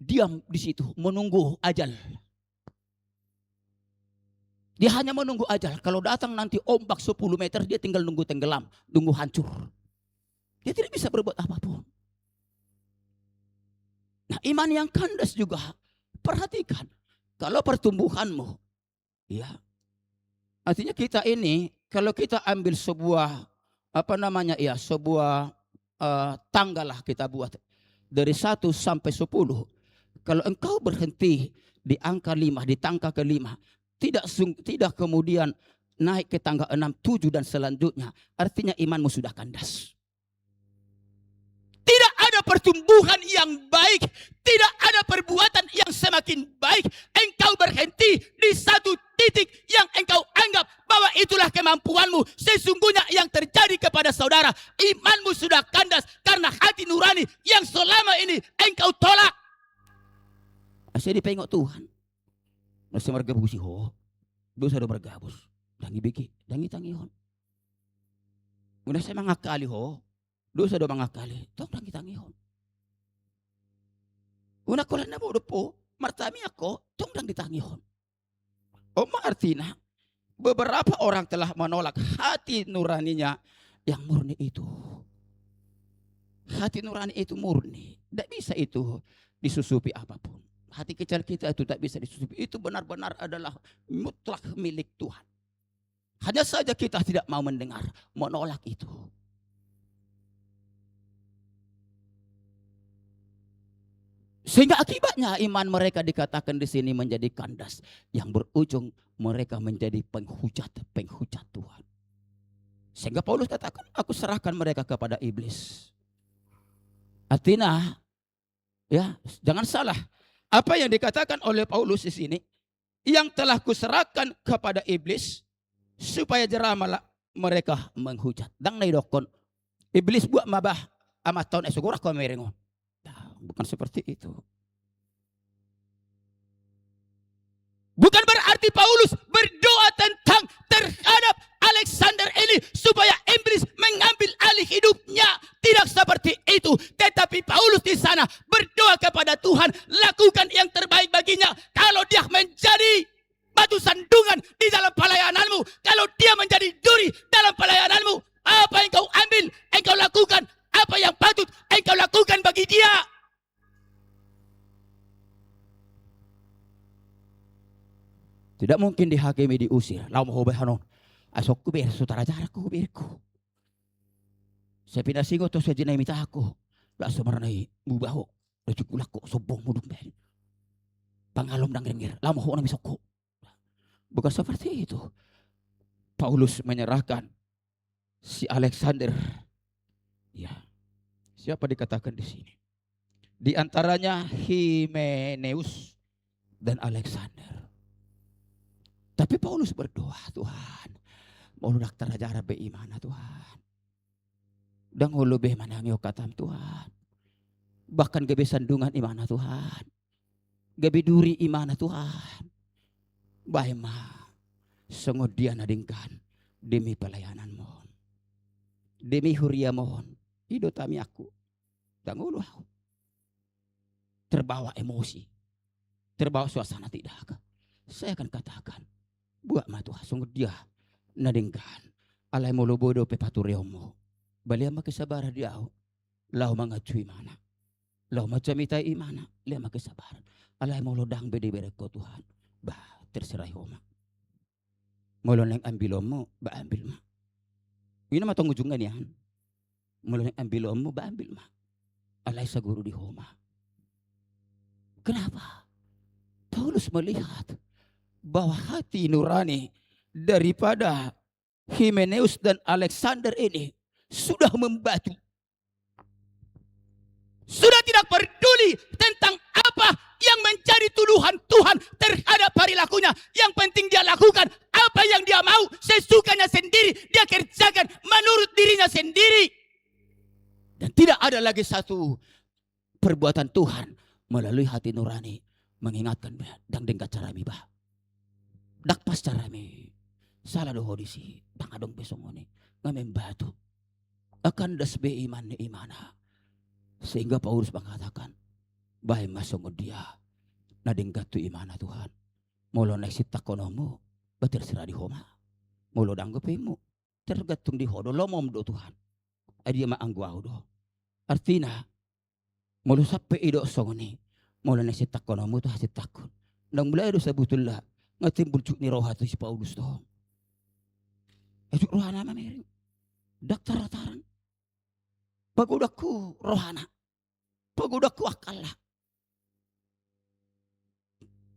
diam di situ menunggu ajal. Dia hanya menunggu ajal. Kalau datang nanti ombak 10 meter, dia tinggal nunggu tenggelam, nunggu hancur. Dia tidak bisa berbuat apapun. Nah, iman yang kandas juga, perhatikan, kalau pertumbuhanmu, ya, artinya kita ini, kalau kita ambil sebuah sebuah tangga lah kita buat dari 1 sampai 10. Kalau engkau berhenti di angka 5, di tangga ke-5, tidak kemudian naik ke tangga 6, 7 dan selanjutnya, artinya imanmu sudah kandas. Tidak ada pertumbuhan yang baik, tidak ada perbuatan yang semakin baik. Engkau berhenti di satu titik yang engkau anggap bahwa itulah kemampuanmu. Sesungguhnya yang terjadi kepada saudara, imanmu sudah kandas karena hati nurani yang selama ini engkau tolak. Asyik dipengok Tuhan. Masih mergabusi ho. Dosa do mergabus. Dangi biki, dangi tangihon. Udah saya mangakali ho. Dosa do mangakali. Tong dangi tangihon. Una kolan na mo po, martami ako, tong dangi tangihon. Artinya beberapa orang telah menolak hati nuraninya yang murni itu. Hati nurani itu murni. Tidak bisa itu disusupi apapun. Hati kecil kita itu tak bisa disusupi. Itu benar-benar adalah mutlak milik Tuhan. Hanya saja kita tidak mau mendengar, menolak itu. Sehingga akibatnya iman mereka dikatakan di sini menjadi kandas, yang berujung mereka menjadi penghujat Tuhan. Sehingga Paulus katakan, aku serahkan mereka kepada iblis. Artinya, ya, jangan salah. Apa yang dikatakan oleh Paulus di sini, yang telah kuserahkan kepada iblis supaya jeramalah mereka menghujat. Dang naidokon, iblis buat mabah amat tahun esok kau merengon. Bukan seperti itu. Bukan berarti Paulus berdoa terhadap Alexander ini supaya iblis mengambil alih hidupnya. Tidak seperti itu. Tetapi Paulus di sana berdoa kepada Tuhan, lakukan yang terbaik baginya. Kalau dia menjadi batu sandungan di dalam pelayananmu, kalau dia menjadi duri dalam pelayananmu, apa yang kau ambil, engkau lakukan. Apa yang patut engkau lakukan bagi dia. Tidak mungkin dihakimi, diusir. Lau mau hanon. Asok kuber, sutara jaraku kuberku. Saya pindah singo to saya jenai mita aku. Lah semarnai mubaho. Rejek ulako sobong muduk ben. Pangalom dang rengir. Lau mau na misoko. Bukan seperti itu. Paulus menyerahkan si Alexander. Ya. Siapa dikatakan di sini? Di antaranya Himeneus dan Alexander. Tapi Paulus berdoa, Tuhan, mau lu daktar aja be imana Tuhan. Dan hulu be manangyo katam Tuhan. Bahkan gabe sandungan imana Tuhan. Gabe duri imana Tuhan. Bahima sengod dia nadingkan demi pelayanan mohon. Demi huria mohon. Hidup tami aku. Dan hulu aku. Terbawa emosi. Terbawa suasana tidak. Saya akan katakan. Buat mah Tuhan, sungguh dia nadingkan. Alai mulu bodo pe paturiomo. Balia makesabaran diao. Lau mangacui mana. Lau macamita imana. Lia makesabaran. Alay mo lodang bede-bede ko Tuhan. Bah, terserah homa. Mula nang ambilom mo, ba ambil ma. Yun naman itong ujungan yan. Mula nang ambilom mo, ba ambil ma. Alay sa guru di homa. Kenapa? Paulus melihat bahwa hati nurani daripada Himeneus dan Alexander ini sudah membatu. Sudah tidak peduli tentang apa yang menjadi tuduhan Tuhan terhadap perilakunya. Yang penting dia lakukan apa yang dia mau, sesukanya sendiri. Dia kerjakan menurut dirinya sendiri. Dan tidak ada lagi satu perbuatan Tuhan melalui hati nurani mengingatkan dan dengan cara mi bah. Dak pas cara mi salah doh disi dang adong besong oni ngamen batu akan dasbe iman ni imana. Sehingga Paulus mengatakan, bahay masungod dia, nadinggat tu imana Tuhan. Molo na isita konomo, batir sira di homa. Molo danggope mo, tergatung di hodo, lomom do Tuhan. Ay dia maangguaw do. Artina, molo sape ido songoni, molo na isita konomo to hasit takon. Nang mulai do sa butula, ngatimbul cuk ni roha to si Paulus do. Cuk roha nama meri, daktar-taran. Pagudakku rohana, pagudakku akala.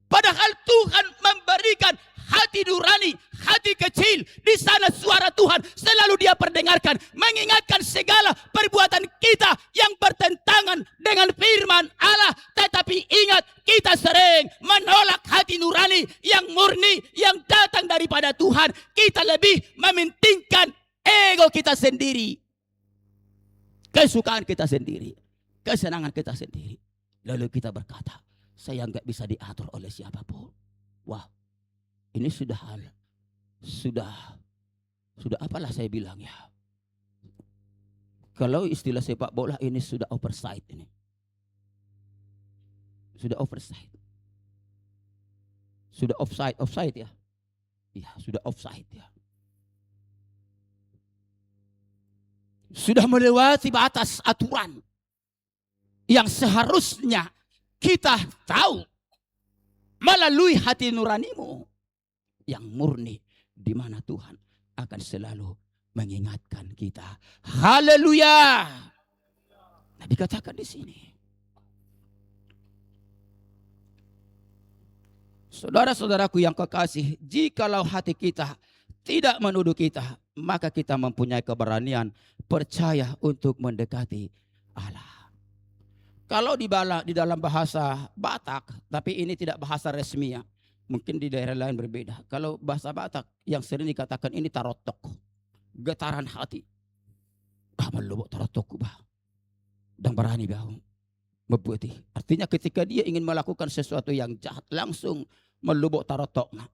Padahal Tuhan memberikan hati nurani, hati kecil. Di sana suara Tuhan selalu dia perdengarkan. Mengingatkan segala perbuatan kita yang bertentangan dengan firman Allah. Tetapi ingat, kita sering menolak hati nurani yang murni, yang datang daripada Tuhan. Kita lebih mementingkan ego kita sendiri. Kesukaan kita sendiri, kesenangan kita sendiri. Lalu kita berkata, saya nggak bisa diatur oleh siapapun. Wah, ini sudah apalah saya bilang ya. Kalau istilah sepak bola ini sudah oversight ini. Sudah oversight. Sudah offside ya. Iya, sudah offside ya. Sudah melewati batas aturan yang seharusnya kita tahu melalui hati nuranimu yang murni, di mana Tuhan akan selalu mengingatkan kita. Haleluya. Nah, dikatakan di sini, saudara-saudaraku yang kekasih, jikalau hati kita tidak menuduh kita, maka kita mempunyai keberanian percaya untuk mendekati Allah. Kalau di dalam bahasa Batak, tapi ini tidak bahasa resmi ya. Mungkin di daerah lain berbeda. Kalau bahasa Batak yang sering dikatakan ini tarotok. Getaran hati. Melubuk tarotokku bah. Dan berani bah. Membuati. Artinya ketika dia ingin melakukan sesuatu yang jahat, langsung melubuk tarotoknya.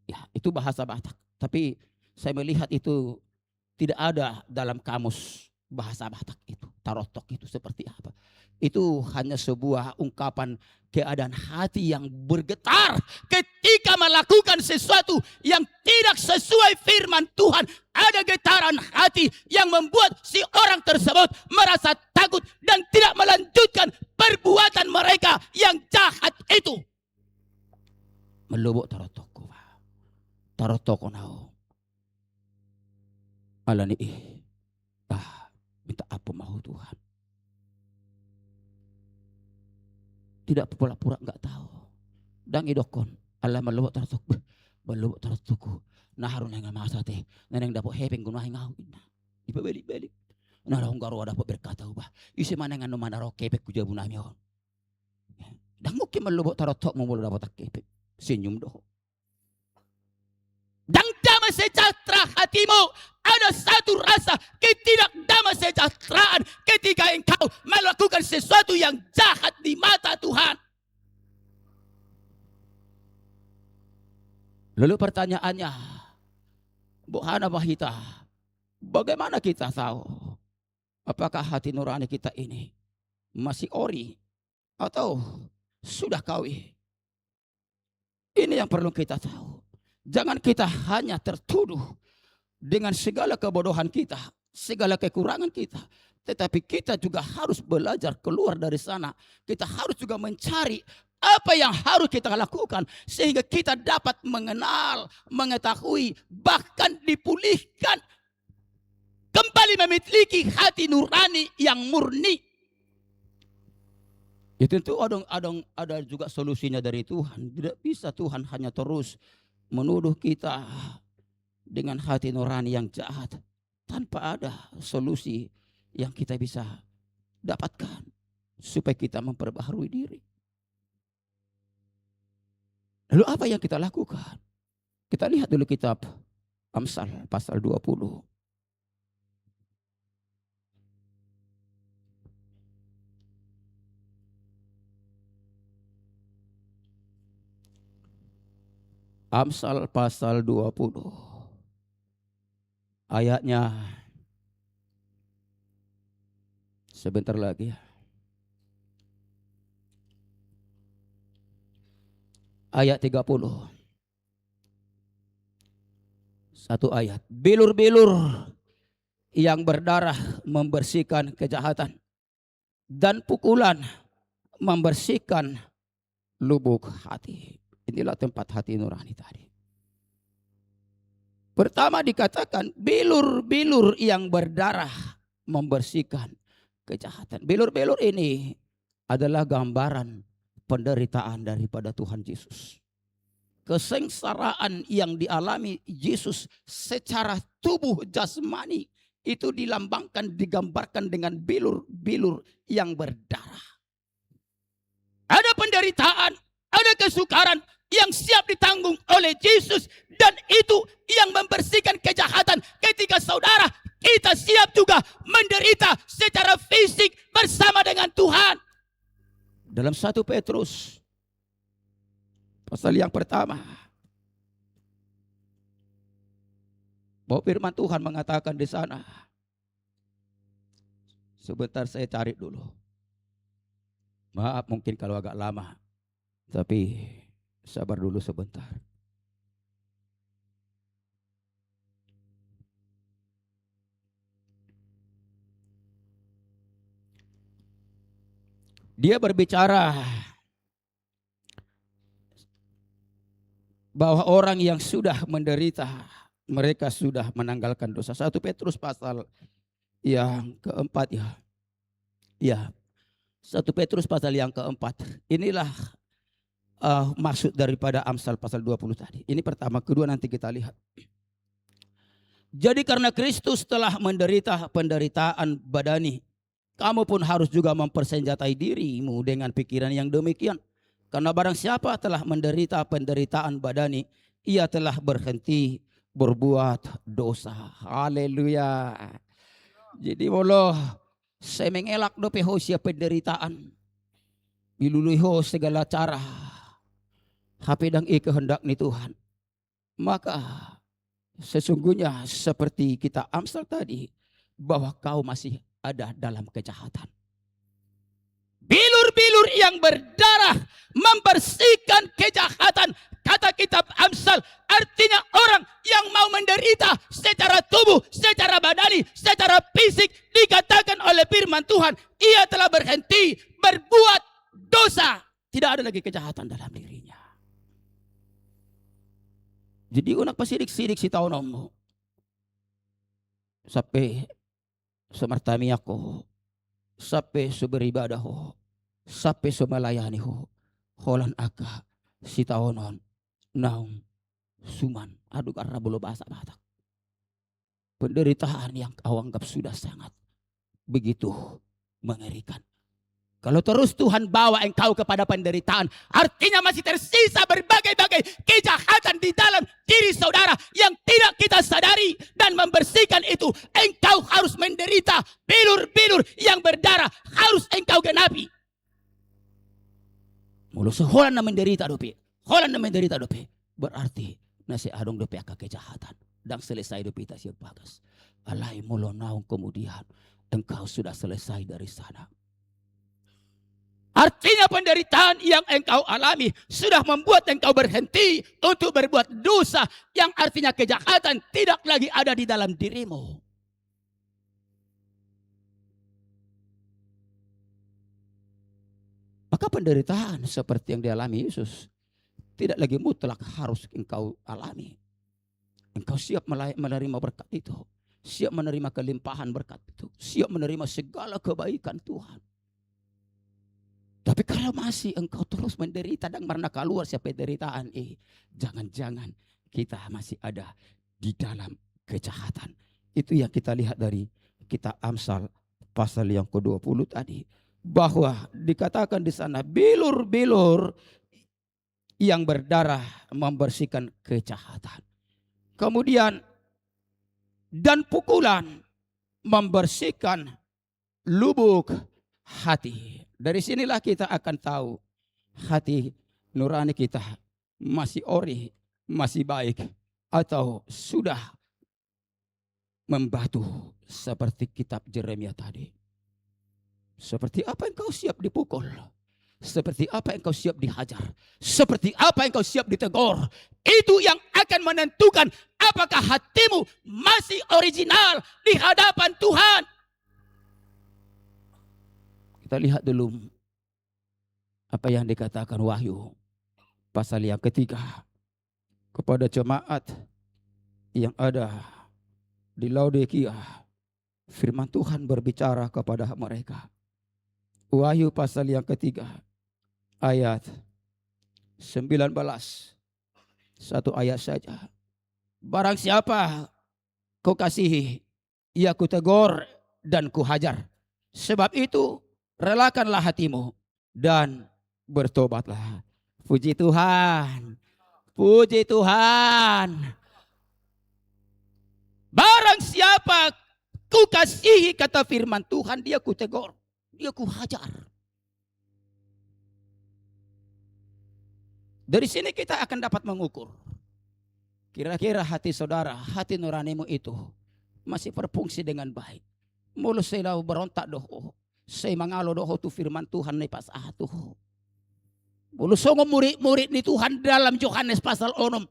Ya, itu bahasa Batak. Tapi saya melihat itu tidak ada dalam kamus bahasa Batak itu. Tarotok itu seperti apa? Itu hanya sebuah ungkapan keadaan hati yang bergetar ketika melakukan sesuatu yang tidak sesuai firman Tuhan. Ada getaran hati yang membuat si orang tersebut merasa takut dan tidak melanjutkan perbuatan mereka yang jahat itu. Melubuk tarotokku. Tarotoko nao. Alani minta apa mau Tuhan. Tidak pura-pura enggak tahu. Dang idokon. Allah melubuk tarotoko. Nah harun yang masa teh. Neneng dapat hepeng gunah ngau. Dibalik-balik. Nah lahong garo dapat berkata ubah. Isi mana yang mana ro kepek kuja bunami on. Dang mungkin melubuk tarotok mau dapat kepek. Senyum doh. Dan damai sejahtera hatimu. Ada satu rasa ketidakdamai sejahteraan ketika engkau melakukan sesuatu yang jahat di mata Tuhan. Lalu pertanyaannya, Bu Hana Bahita, bagaimana kita tahu apakah hati nurani kita ini masih ori atau sudah kawin? Ini yang perlu kita tahu. Jangan kita hanya tertuduh dengan segala kebodohan kita segala kekurangan kita. Tetapi kita juga harus belajar keluar dari sana. Kita harus juga mencari apa yang harus kita lakukan sehingga kita dapat mengenal, mengetahui, bahkan dipulihkan. Kembali memiliki hati nurani yang murni. Ya tentu ada juga solusinya dari Tuhan. Tidak bisa Tuhan hanya terus menuduh kita dengan hati nurani yang jahat tanpa ada solusi yang kita bisa dapatkan supaya kita memperbaharui diri. Lalu apa yang kita lakukan? Kita lihat dulu kitab Amsal pasal 20. Amsal pasal 20. Ayatnya sebentar lagi. Ayat 30. Satu ayat. Bilur-bilur yang berdarah membersihkan kejahatan, dan pukulan membersihkan lubuk hati. Inilah tempat hati nurani tadi. Pertama dikatakan bilur-bilur yang berdarah membersihkan kejahatan. Bilur-bilur ini adalah gambaran penderitaan daripada Tuhan Yesus. Kesengsaraan yang dialami Yesus secara tubuh jasmani itu dilambangkan, digambarkan dengan bilur-bilur yang berdarah. Ada penderitaan, ada kesukaran yang siap ditanggung oleh Yesus, dan itu yang membersihkan kejahatan. Ketika saudara, kita siap juga menderita secara fisik bersama dengan Tuhan. Dalam 1 Petrus pasal yang pertama, bahwa firman Tuhan mengatakan di sana. Sebentar saya cari dulu. Maaf mungkin kalau agak lama, tapi sabar dulu sebentar. Dia berbicara bahwa orang yang sudah menderita, mereka sudah menanggalkan dosa. 1 Petrus pasal yang keempat ya. Ya, 1 Petrus pasal yang keempat. Inilah maksud daripada Amsal pasal 20 tadi. Ini pertama, kedua nanti kita lihat. Jadi karena Kristus telah menderita penderitaan badani, kamu pun harus juga mempersenjatai dirimu dengan pikiran yang demikian. Karena barang siapa telah menderita penderitaan badani, ia telah berhenti berbuat dosa. Haleluya. Jadi Allah, saya mengelak dope ho siya penderitaan. Biluluho segala cara. Hapidang kehendak ni Tuhan. Maka sesungguhnya seperti kita Amsal tadi, bahwa kau masih ada dalam kejahatan. Bilur-bilur yang berdarah membersihkan kejahatan. Kata kitab Amsal, artinya orang yang mau menderita secara tubuh, secara badani, secara fisik, dikatakan oleh firman Tuhan, ia telah berhenti berbuat dosa. Tidak ada lagi kejahatan dalam dirinya. Jadi unak pasidik-sidik si tahun mo. Sampai semertami ako, sampai suberibadah ho, sampai sumalayani ho, holan aga si taonon naung suman adu karena bulu bahasa batak. Penderitaan yang kau anggap sudah sangat begitu mengerikan. Kalau terus Tuhan bawa engkau kepada penderitaan, artinya masih tersisa berbagai-bagai kejahatan di dalam diri saudara yang tidak kita sadari, dan membersihkan itu engkau harus menderita bilur-bilur yang berdarah, harus engkau genapi. Mulu seholan na menderita dope, holan na menderita dope, berarti nasi adong dope aka kejahatan dan selesai dope ita siap bagas. Alai mulu naung kemudian engkau sudah selesai dari sana. Artinya penderitaan yang engkau alami sudah membuat engkau berhenti untuk berbuat dosa, yang artinya kejahatan tidak lagi ada di dalam dirimu. Maka penderitaan seperti yang dialami Yesus tidak lagi mutlak harus engkau alami. Engkau siap menerima berkat itu. Siap menerima kelimpahan berkat itu. Siap menerima segala kebaikan Tuhan. Tapi kalau masih engkau terus menderita dan karena keluar siapa penderitaan, jangan-jangan kita masih ada di dalam kejahatan. Itu yang kita lihat dari kitab Amsal pasal yang ke-20 tadi. Bahwa dikatakan di sana bilur-bilur yang berdarah membersihkan kejahatan. Kemudian dan pukulan membersihkan lubuk hati. Dari sinilah kita akan tahu hati nurani kita masih ori, masih baik, atau sudah membatu seperti kitab Yeremia tadi. Seperti apa engkau siap dipukul? Seperti apa engkau siap dihajar? Seperti apa engkau siap ditegur? Itu yang akan menentukan apakah hatimu masih original di hadapan Tuhan. Kita lihat dulu apa yang dikatakan Wahyu pasal yang ketiga kepada jemaat yang ada di Laodikia. Firman Tuhan berbicara kepada mereka. Wahyu pasal yang ketiga ayat 19. Satu ayat saja. Barang siapa kau kasihi, ia kutegur dan kuhajar. Sebab itu relakanlah hatimu dan bertobatlah. Puji Tuhan. Puji Tuhan. Barang siapa ku kasihi, kata firman Tuhan, dia kutegur, dia kuhajar. Dari sini kita akan dapat mengukur. Kira-kira hati saudara, hati nuranimu itu masih berfungsi dengan baik. Mulu saya berontak doh. Saya mangalo doh tu firman Tuhan ni pas tuh. Mulu songo murid-murid ni Tuhan dalam Yohanes pasal 6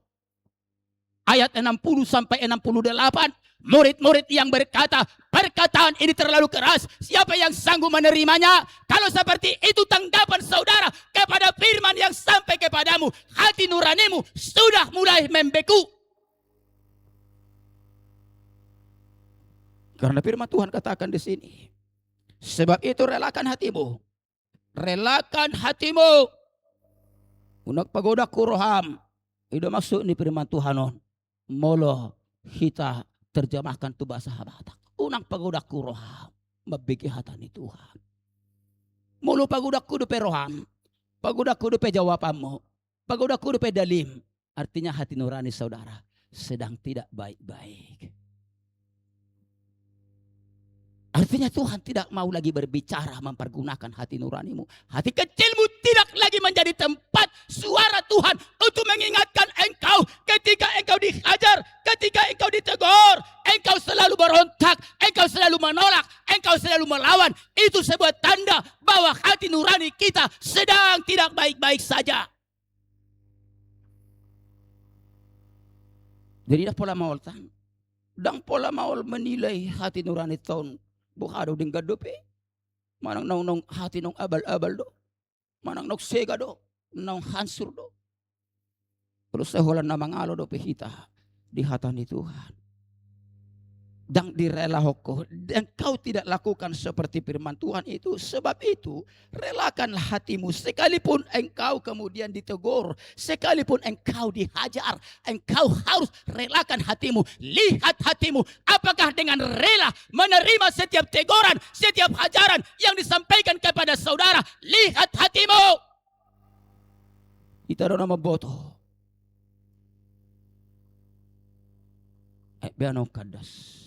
ayat 60 sampai 68. Murid-murid yang berkata, perkataan ini terlalu keras, siapa yang sanggup menerimanya? Kalau seperti itu tanggapan saudara kepada firman yang sampai kepadamu, hati nuranimu sudah mulai membeku. Karena firman Tuhan katakan di sini, sebab itu relakan hatimu. Relakan hatimu. Unak pagoda kuroham. Itu masuk ni firman Tuhan. Molo kita terjemahkan tu bahasa Batak. Unang pagoda kuroham. Mabigi hatani Tuhan. Molo pagoda kudu peroham. Pagoda kudu pe jawabanmu. Pagoda kudu pe dalim. Artinya hati nurani saudara sedang tidak baik-baik. Artinya Tuhan tidak mau lagi berbicara mempergunakan hati nuranimu. Hati kecilmu tidak lagi menjadi tempat suara Tuhan untuk mengingatkan engkau ketika engkau dihajar, ketika engkau ditegur, engkau selalu berontak, engkau selalu menolak, engkau selalu melawan. Itu sebuah tanda bahwa hati nurani kita sedang tidak baik-baik saja. Jadi dah pola maul tan. Dang pola maul menilai hati nurani tahun. Bukhado ding gadope. Manang nong hati nong abal-abal do. Manang nong sega do. Nong hansur do. Terus seholan na mangalo do pehita di hatani Tuhan. Dan direla hoko. Dan kau tidak lakukan seperti firman Tuhan itu. Sebab itu relakanlah hatimu. Sekalipun engkau kemudian ditegur. Sekalipun engkau dihajar. Engkau harus relakan hatimu. Lihat hatimu. Apakah dengan rela menerima setiap teguran. Setiap hajaran yang disampaikan kepada saudara. Lihat hatimu. Kita doon na maboto. Biano kadas.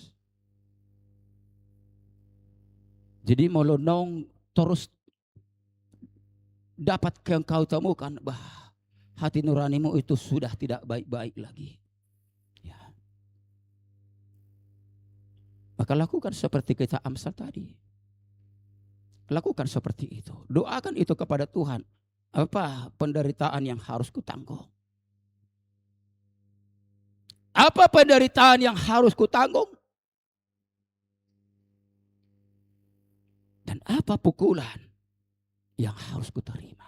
Jadi molonong terus dapat engkau temukan bah hati nuranimu itu sudah tidak baik-baik lagi. Ya. Maka lakukan seperti kita Amsal tadi. Lakukan seperti itu. Doakan itu kepada Tuhan. Apa penderitaan yang harus kutanggung? Apa penderitaan yang harus kutanggung? Dan apa pukulan yang harus kuterima?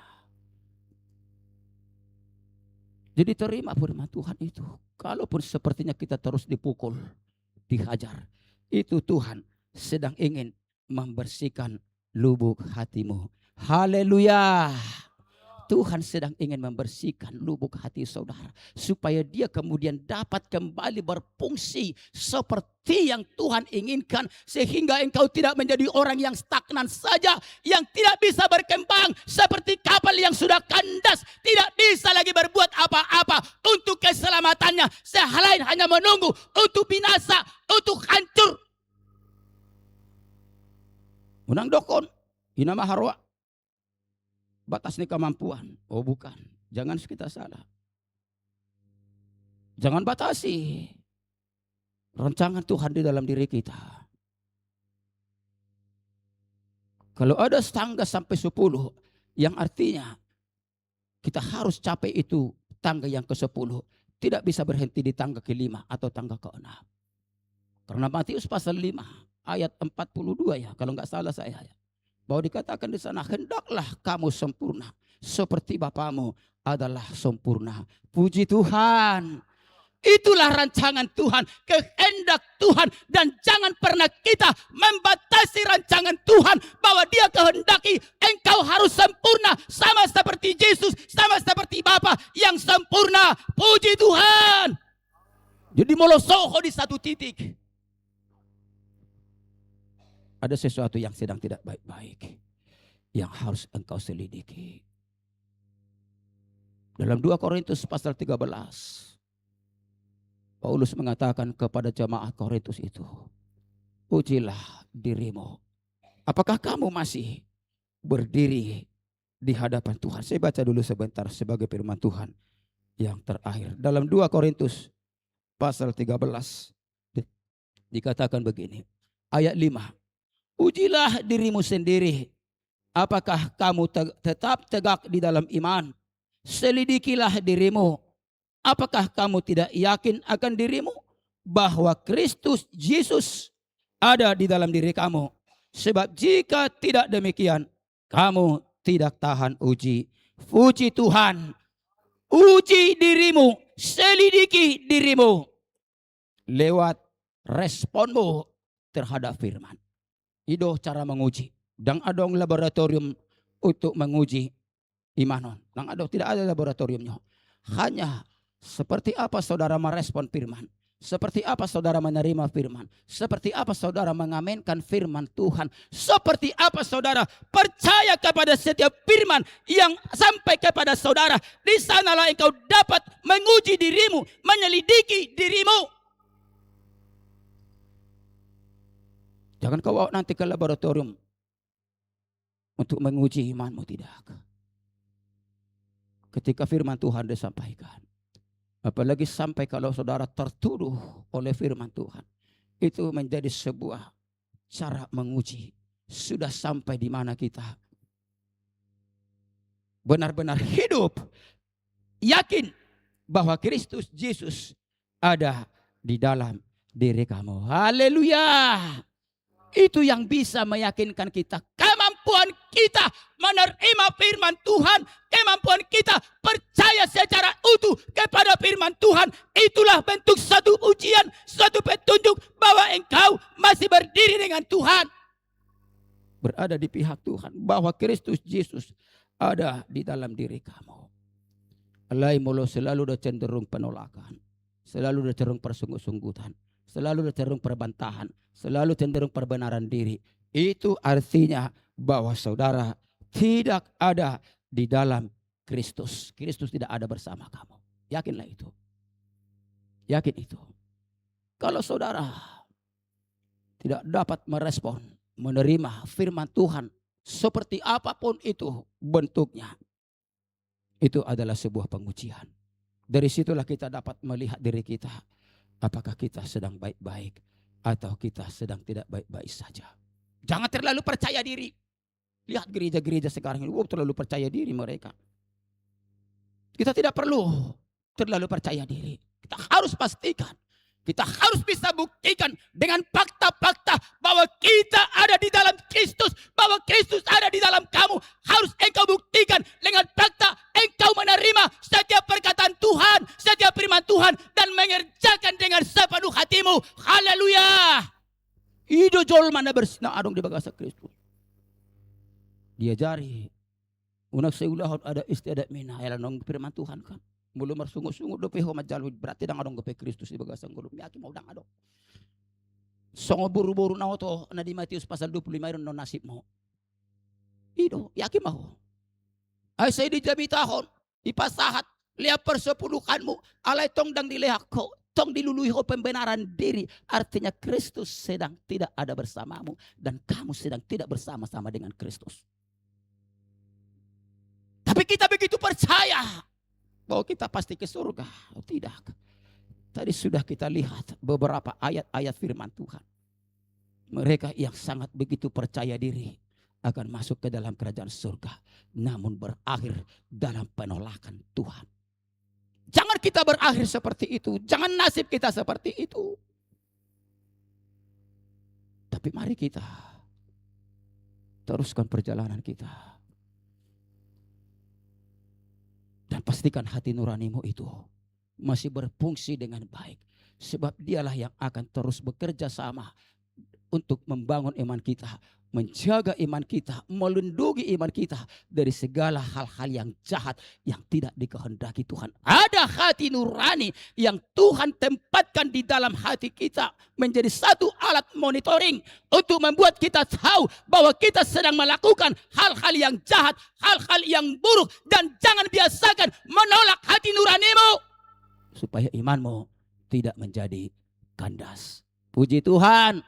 Jadi terima firman Tuhan itu. Kalaupun sepertinya kita terus dipukul, dihajar, itu Tuhan sedang ingin membersihkan lubuk hatimu. Haleluya. Tuhan sedang ingin membersihkan lubuk hati saudara, supaya dia kemudian dapat kembali berfungsi seperti yang Tuhan inginkan, sehingga engkau tidak menjadi orang yang stagnan saja, yang tidak bisa berkembang seperti kapal yang sudah kandas, tidak bisa lagi berbuat apa-apa untuk keselamatannya, selain hanya menunggu untuk binasa, untuk hancur. Unang dokon, ina maharwa. Batas ni kemampuan. Oh bukan. Jangan kita salah. Jangan batasi rancangan Tuhan di dalam diri kita. Kalau ada tangga sampai 10, yang artinya kita harus capai itu tangga yang ke-10. Tidak bisa berhenti di tangga ke-5 atau tangga ke-6. Karena Matius pasal 5 ayat 42 ya, kalau nggak salah saya ya. Bahwa dikatakan di sana, hendaklah kamu sempurna seperti Bapamu adalah sempurna. Puji Tuhan. Itulah rancangan Tuhan, kehendak Tuhan, dan jangan pernah kita membatasi rancangan Tuhan bahwa Dia kehendaki engkau harus sempurna sama seperti Yesus, sama seperti Bapa yang sempurna. Puji Tuhan. Jadi molosoho di satu titik. Ada sesuatu yang sedang tidak baik-baik yang harus engkau selidiki. Dalam 2 Korintus pasal 13, Paulus mengatakan kepada jemaat Korintus itu, ujilah dirimu. Apakah kamu masih berdiri di hadapan Tuhan? Saya baca dulu sebentar sebagai firman Tuhan yang terakhir. Dalam 2 Korintus pasal 13 dikatakan begini, ayat 5. Ujilah dirimu sendiri, apakah kamu tetap tegak di dalam iman? Selidikilah dirimu, apakah kamu tidak yakin akan dirimu bahwa Kristus Yesus ada di dalam diri kamu? Sebab jika tidak demikian, kamu tidak tahan uji. Puji Tuhan. Uji dirimu, selidiki dirimu lewat responmu terhadap firman. Itu cara menguji. Dan ada laboratorium untuk menguji imanon. Dan ada tidak ada laboratoriumnya. Hanya seperti apa saudara merespon firman. Seperti apa saudara menerima firman. Seperti apa saudara mengaminkan firman Tuhan. Seperti apa saudara percaya kepada setiap firman yang sampai kepada saudara. Di sanalah engkau dapat menguji dirimu, menyelidiki dirimu. Jangan kau bawa nanti ke laboratorium untuk menguji imanmu, tidak. Ketika firman Tuhan disampaikan, apalagi sampai kalau saudara tertuduh oleh firman Tuhan, itu menjadi sebuah cara menguji. Sudah sampai di mana kita benar-benar hidup, yakin bahwa Kristus Yesus ada di dalam diri kamu. Haleluya. Itu yang bisa meyakinkan kita. Kemampuan kita menerima firman Tuhan. Kemampuan kita percaya secara utuh kepada firman Tuhan. Itulah bentuk satu ujian, satu petunjuk bahwa engkau masih berdiri dengan Tuhan. Berada di pihak Tuhan. Bahwa Kristus Yesus ada di dalam diri kamu. Alai mulu selalu ada cenderung penolakan. Selalu ada cenderung persungguh-sungguhan. Selalu ada cenderung perbantahan. Selalu cenderung perbenaran diri. Itu artinya bahwa saudara tidak ada di dalam Kristus. Kristus tidak ada bersama kamu. Yakinlah itu. Yakin itu. Kalau saudara tidak dapat merespon, menerima firman Tuhan seperti apapun itu bentuknya, itu adalah sebuah pengujian. Dari situlah kita dapat melihat diri kita. Apakah kita sedang baik-baik atau kita sedang tidak baik-baik saja. Jangan terlalu percaya diri. Lihat gereja-gereja sekarang ini, terlalu percaya diri mereka. Kita tidak perlu terlalu percaya diri. Kita harus pastikan. Kita harus bisa buktikan dengan fakta-fakta bahwa kita ada di dalam Kristus. Bahwa Kristus ada di dalam kamu. Harus engkau buktikan dengan fakta. Engkau menerima setiap perkataan Tuhan. adong di bagasa Kristus. Diajari. Unak seulahon ada istiadat mina. Ayalah nong firman Tuhan kan. Mulu marsungu-sungu dope ho majalud. Berarti dang adong gepe Kristus di bagasa ngulum. Yaki mau dang adong. Songo buru-buru na to na di Matius pasal 25 iron no nasib mo. Ido, yaki mau. Ay say di jabitahon. Ipasahat. Lihat persepuluhan mo. Alay tong dang dilehak ko. Tong dilului ho pembenaran diri. Artinya Kristus sedang tidak ada bersamamu. Dan kamu sedang tidak bersama-sama dengan Kristus. Tapi kita begitu percaya. Bahwa kita pasti ke surga. Oh, tidak. Tadi sudah kita lihat beberapa ayat-ayat firman Tuhan. Mereka yang sangat begitu percaya diri akan masuk ke dalam kerajaan surga. Namun berakhir dalam penolakan Tuhan. Jangan kita berakhir seperti itu. Jangan nasib kita seperti itu. Tapi mari kita teruskan perjalanan kita. Dan pastikan hati nuranimu itu masih berfungsi dengan baik. Sebab dialah yang akan terus bekerja sama untuk membangun iman kita. Menjaga iman kita, melindungi iman kita dari segala hal-hal yang jahat yang tidak dikehendaki Tuhan. Ada hati nurani yang Tuhan tempatkan di dalam hati kita menjadi satu alat monitoring untuk membuat kita tahu bahwa kita sedang melakukan hal-hal yang jahat, hal-hal yang buruk, dan jangan biasakan menolak hati nuranimu supaya imanmu tidak menjadi kandas. Puji Tuhan.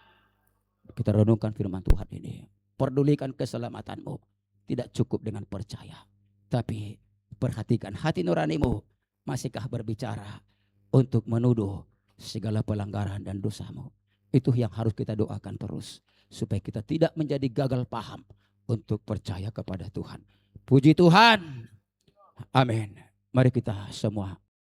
Kita renungkan firman Tuhan ini. Perdulikan keselamatanmu. Tidak cukup dengan percaya. Tapi perhatikan hati nuranimu. Masihkah berbicara untuk menuduh segala pelanggaran dan dosamu. Itu yang harus kita doakan terus. Supaya kita tidak menjadi gagal paham untuk percaya kepada Tuhan. Puji Tuhan. Amin. Mari kita semua